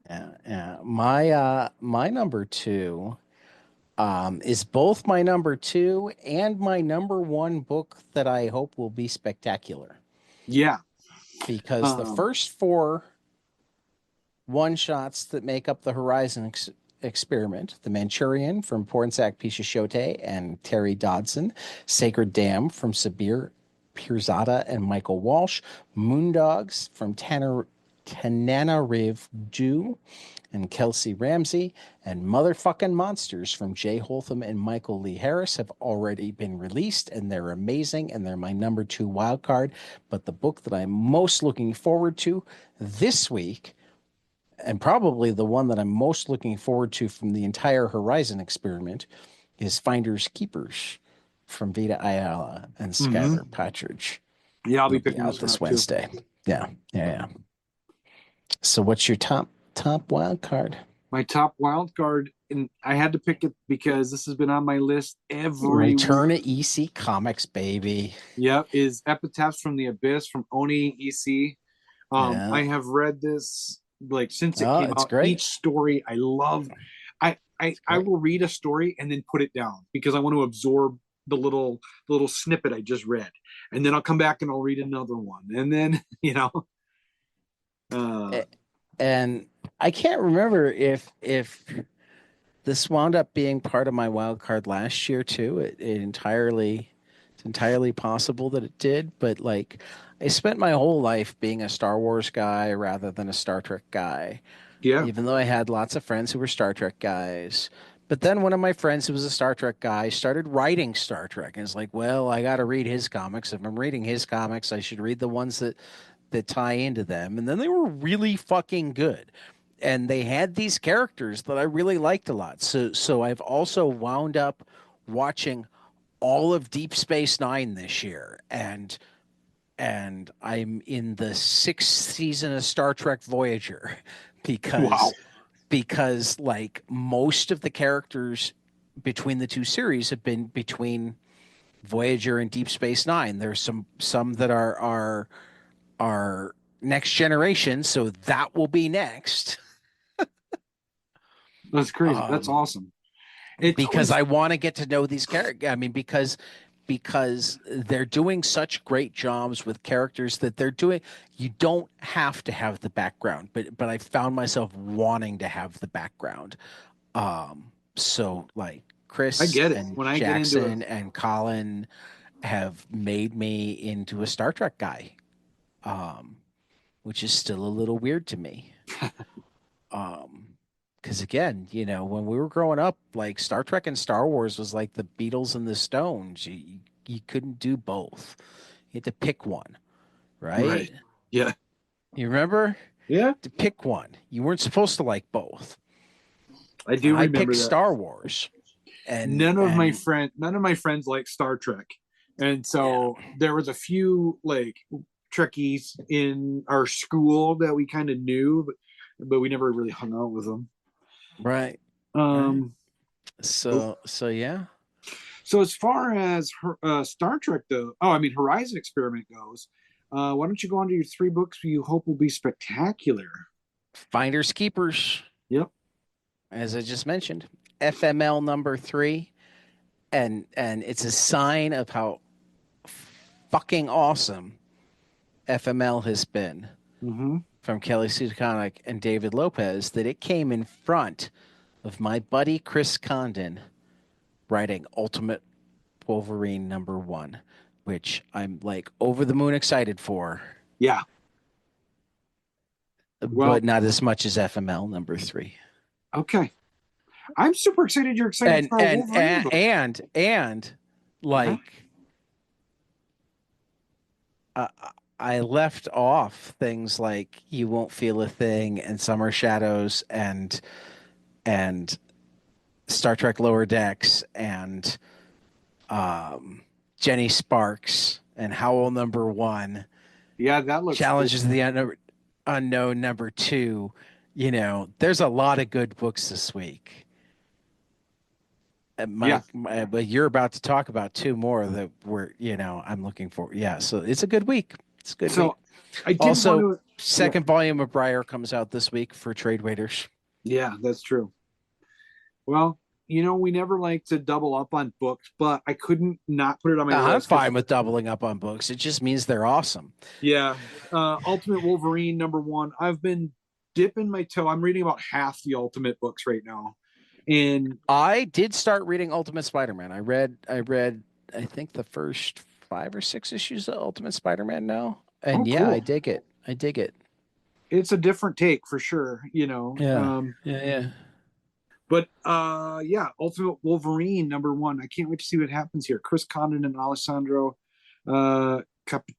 Speaker 2: Yeah. My number 2 is both my number 2 and my number 1 book that I hope will be spectacular.
Speaker 1: Yeah.
Speaker 2: Because the first 4 one-shots that make up the Horizon experiment, The Manchurian from Pornsak Picheshote and Terry Dodson, Sacred Dam from Sabir Pirzada and Michael Walsh, Moondogs from Tananarive Dew and Kelsey Ramsey, and Motherfucking Monsters from Jay Holtham and Michael Lee Harris have already been released, and they're amazing, and they're my number 2 wild card. But the book that I'm most looking forward to this week, and probably the one that I'm most looking forward to from the entire Horizon experiment, is Finders Keepers from Vita Ayala and Skylar Partridge.
Speaker 1: Yeah, I'll be
Speaker 2: It'll
Speaker 1: picking
Speaker 2: out this Wednesday. Yeah. So what's your top wild card?
Speaker 1: My top wild card and I had to pick it because this has been on my list every
Speaker 2: Return
Speaker 1: week.
Speaker 2: to EC Comics, baby.
Speaker 1: Yep, is Epitaphs from the Abyss from Oni EC.
Speaker 2: Yeah.
Speaker 1: I have read this like since it
Speaker 2: Oh,
Speaker 1: came
Speaker 2: it's
Speaker 1: out.
Speaker 2: great.
Speaker 1: Each story I love.
Speaker 2: It's
Speaker 1: I
Speaker 2: great.
Speaker 1: will read a story and then put it down because I want to absorb the little snippet I just read, and then I'll come back and I'll read another one, and then uh,
Speaker 2: And I can't remember if this wound up being part of my wild card last year too. It's entirely possible that it did, but like I spent my whole life being a Star Wars guy rather than a Star Trek guy,
Speaker 1: yeah,
Speaker 2: even though I had lots of friends who were Star Trek guys. But then one of my friends who was a Star Trek guy started writing Star Trek and it's like, well, I got to read his comics. If I'm reading his comics, I should read the ones that tie into them. And then they were really fucking good. And they had these characters that I really liked a lot. So I've also wound up watching all of Deep Space Nine this year, and I'm in the sixth season of Star Trek Voyager
Speaker 1: wow,
Speaker 2: because like most of the characters between the two series have been between Voyager and Deep Space Nine. There's some that are next generation, so that will be next.
Speaker 1: that's crazy. That's
Speaker 2: Um,
Speaker 1: awesome. It's
Speaker 2: because
Speaker 1: always
Speaker 2: I want to get to know these characters. I mean, because they're doing such great jobs with characters that they're doing. You don't have to have the background, but I found myself wanting to have the background. So like
Speaker 1: I
Speaker 2: Chris
Speaker 1: get it
Speaker 2: and
Speaker 1: when I get into it.
Speaker 2: Jackson and Colin have made me into a Star Trek guy, um, which is still a little weird to me. Um, because again, when we were growing up, like Star Trek and Star Wars was like the Beatles and the Stones. You couldn't do both. You had to pick one,
Speaker 1: Right.
Speaker 2: right?
Speaker 1: Yeah.
Speaker 2: You remember?
Speaker 1: Yeah.
Speaker 2: To pick one. You weren't supposed to like both.
Speaker 1: I
Speaker 2: And
Speaker 1: do
Speaker 2: I
Speaker 1: remember
Speaker 2: picked
Speaker 1: that.
Speaker 2: Star Wars. And
Speaker 1: None of my friends like Star Trek. And
Speaker 2: yeah,
Speaker 1: so there was a few like Trekkies in our school that we kind of knew, but we never really hung out with them.
Speaker 2: right. Right.
Speaker 1: Um, oh,
Speaker 2: So yeah.
Speaker 1: so as far as Star Trek, though, oh, I mean Horizon Experiment goes, why don't you go on to your three books you hope will be spectacular?
Speaker 2: Finders keepers,
Speaker 1: Yep.
Speaker 2: as I just mentioned. FML number 3. And it's a sign of how fucking awesome FML has been
Speaker 1: Mm-hmm.
Speaker 2: from Kelly Sue DeConnick and David Lopez that it came in front of my buddy Chris Condon writing Ultimate Wolverine number 1, which I'm like over the moon excited for,
Speaker 1: Yeah.
Speaker 2: but
Speaker 1: Well,
Speaker 2: not as much as FML number 3.
Speaker 1: okay. I'm super excited. You're excited
Speaker 2: And
Speaker 1: for a
Speaker 2: and
Speaker 1: Wolverine
Speaker 2: and
Speaker 1: book.
Speaker 2: and
Speaker 1: Yeah.
Speaker 2: like uh, I left off things like You Won't Feel a Thing and Summer Shadows and Star Trek Lower Decks and um, Jenny Sparks and Howl number 1,
Speaker 1: Yeah, that looks cool.
Speaker 2: Challenges of the Unknown number 2. There's a lot of good books this week.
Speaker 1: Yeah.
Speaker 2: But you're about to talk about 2 more that I'm looking for. Yeah, so it's a good week. It's a good week.
Speaker 1: So I did want
Speaker 2: Also,
Speaker 1: to. Yeah.
Speaker 2: second volume of Briar comes out this week for trade waiters.
Speaker 1: Yeah, that's true. Well, we never like to double up on books, but I couldn't not put it on my
Speaker 2: I'm
Speaker 1: list because
Speaker 2: fine with doubling up on books. It just means they're awesome.
Speaker 1: yeah, Ultimate Wolverine number 1. I've been dipping my toe. I'm reading about half the Ultimate books right now, and
Speaker 2: I did start reading Ultimate Spider-Man. I read I think the first 5 or 6 issues of Ultimate Spider-Man now.
Speaker 1: oh,
Speaker 2: And yeah, I
Speaker 1: cool.
Speaker 2: dig it. I dig it.
Speaker 1: It's a different take for sure.
Speaker 2: Yeah. Yeah, yeah.
Speaker 1: But yeah, Ultimate Wolverine number 1. I can't wait to see what happens here. Chris Condon and Alessandro uh, Capuccio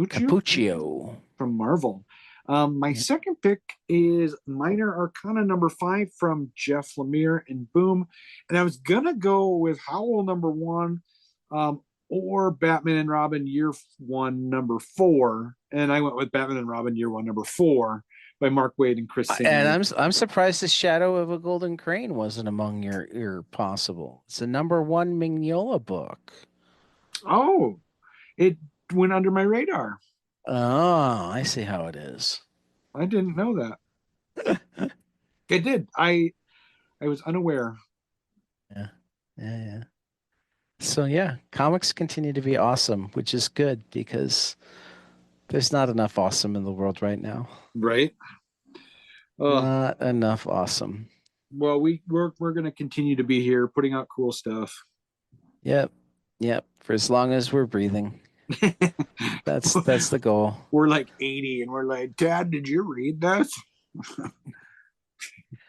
Speaker 2: Cappuccio.
Speaker 1: from Marvel. My
Speaker 2: Yeah.
Speaker 1: second pick is Minor Arcana number 5 from Jeff Lemire and Boom. And I was gonna go with Howl number 1, or Batman and Robin Year 1 number 4. And I went with Batman and Robin Year 1 number 4. by Mark Waid and Chris
Speaker 2: And
Speaker 1: Samney.
Speaker 2: I'm surprised the Shadow of a Golden Crane wasn't among your possible. It's a #1 Mignola book.
Speaker 1: Oh, it went under my radar.
Speaker 2: Oh, I see how it is.
Speaker 1: I didn't know that. It did. I was unaware.
Speaker 2: Yeah. Yeah, yeah. So yeah, comics continue to be awesome, which is good because there's not enough awesome in the world right now.
Speaker 1: Right.
Speaker 2: Not enough awesome.
Speaker 1: Well, we're gonna continue to be here putting out cool stuff.
Speaker 2: Yep. Yep. For as long as we're breathing. That's the goal.
Speaker 1: We're like 80 and we're like, Dad, did you read that?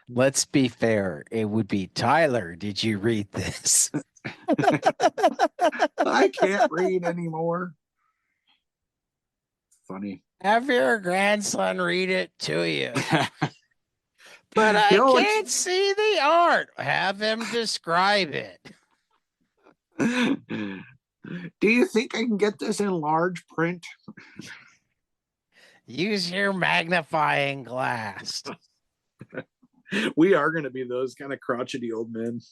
Speaker 2: Let's be fair. It would be Tyler. Did you read this?
Speaker 1: I can't read anymore. Funny.
Speaker 2: Have your grandson read it to you. But I can't see the art. Have him describe it.
Speaker 1: Do you think I can get this in large print?
Speaker 2: Use your magnifying glass.
Speaker 1: We are going to be those kind of crotchety old men.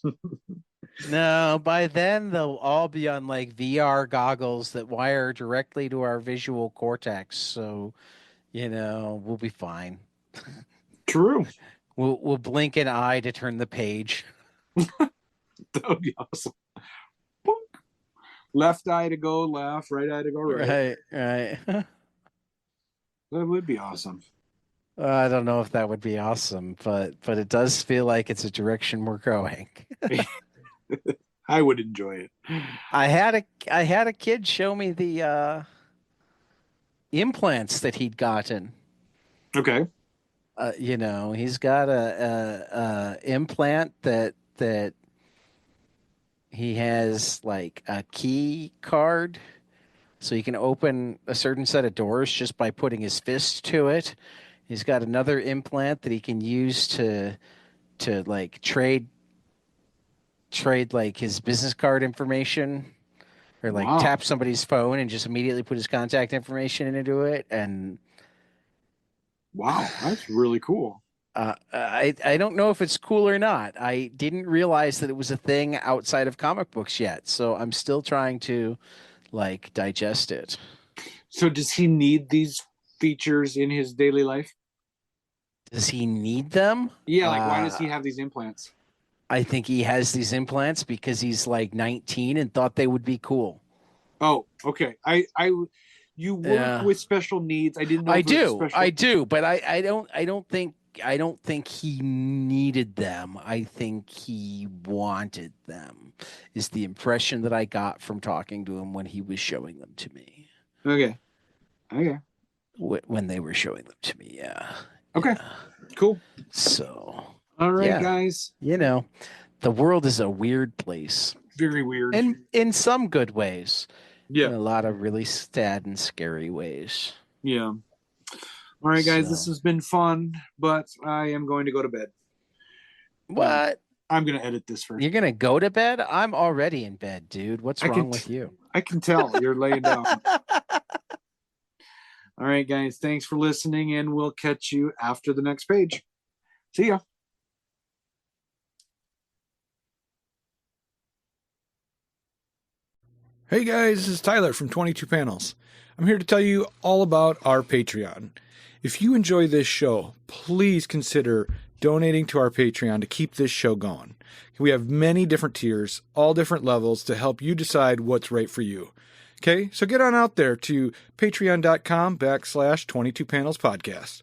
Speaker 2: No, by then they'll all be on like VR goggles that wire directly to our visual cortex. So, we'll be fine.
Speaker 1: True.
Speaker 2: We'll blink an eye to turn the page.
Speaker 1: That would be awesome. Boop. Left eye to go left, right eye to go right.
Speaker 2: Right.
Speaker 1: That would be awesome.
Speaker 2: I don't know if that would be awesome, but it does feel like it's a direction we're going.
Speaker 1: I would enjoy it.
Speaker 2: I had a kid show me the implants that he'd gotten.
Speaker 1: Okay.
Speaker 2: He's got a implant that he has like a key card, so he can open a certain set of doors just by putting his fist to it. He's got another implant that he can use to like trade like his business card information, or like tap somebody's phone and just immediately put his contact information into it. And
Speaker 1: wow, that's really cool.
Speaker 2: I don't know if it's cool or not. I didn't realize that it was a thing outside of comic books yet, so I'm still trying to like digest it.
Speaker 1: So does he need these features in his daily life?
Speaker 2: Does he need them?
Speaker 1: Yeah, like why does he have these implants?
Speaker 2: I think he has these implants because he's like 19 and thought they would be cool.
Speaker 1: Oh, okay. You work with special needs. I didn't know.
Speaker 2: I do, but I don't think he needed them. I think he wanted them. Is the impression that I got from talking to him when he was showing them to me.
Speaker 1: Okay.
Speaker 2: When they were showing them to me, yeah.
Speaker 1: Okay.
Speaker 2: Yeah.
Speaker 1: Cool.
Speaker 2: So,
Speaker 1: all right, guys.
Speaker 2: The world is a weird place.
Speaker 1: Very weird.
Speaker 2: And in some good ways.
Speaker 1: Yeah.
Speaker 2: In a lot of really sad and scary ways.
Speaker 1: Yeah. All right, guys. This has been fun, but I am going to go to bed.
Speaker 2: What?
Speaker 1: I'm going to edit this first.
Speaker 2: You're going to go to bed? I'm already in bed, dude. What's wrong with you?
Speaker 1: I can tell. You're laying down. All right, guys. Thanks for listening, and we'll catch you after the next page. See ya. Hey guys, this is Tyler from 22 Panels. I'm here to tell you all about our Patreon. If you enjoy this show, please consider donating to our Patreon to keep this show going. We have many different tiers, all different levels to help you decide what's right for you. Okay, so get on out there to patreon.com/22panelspodcast.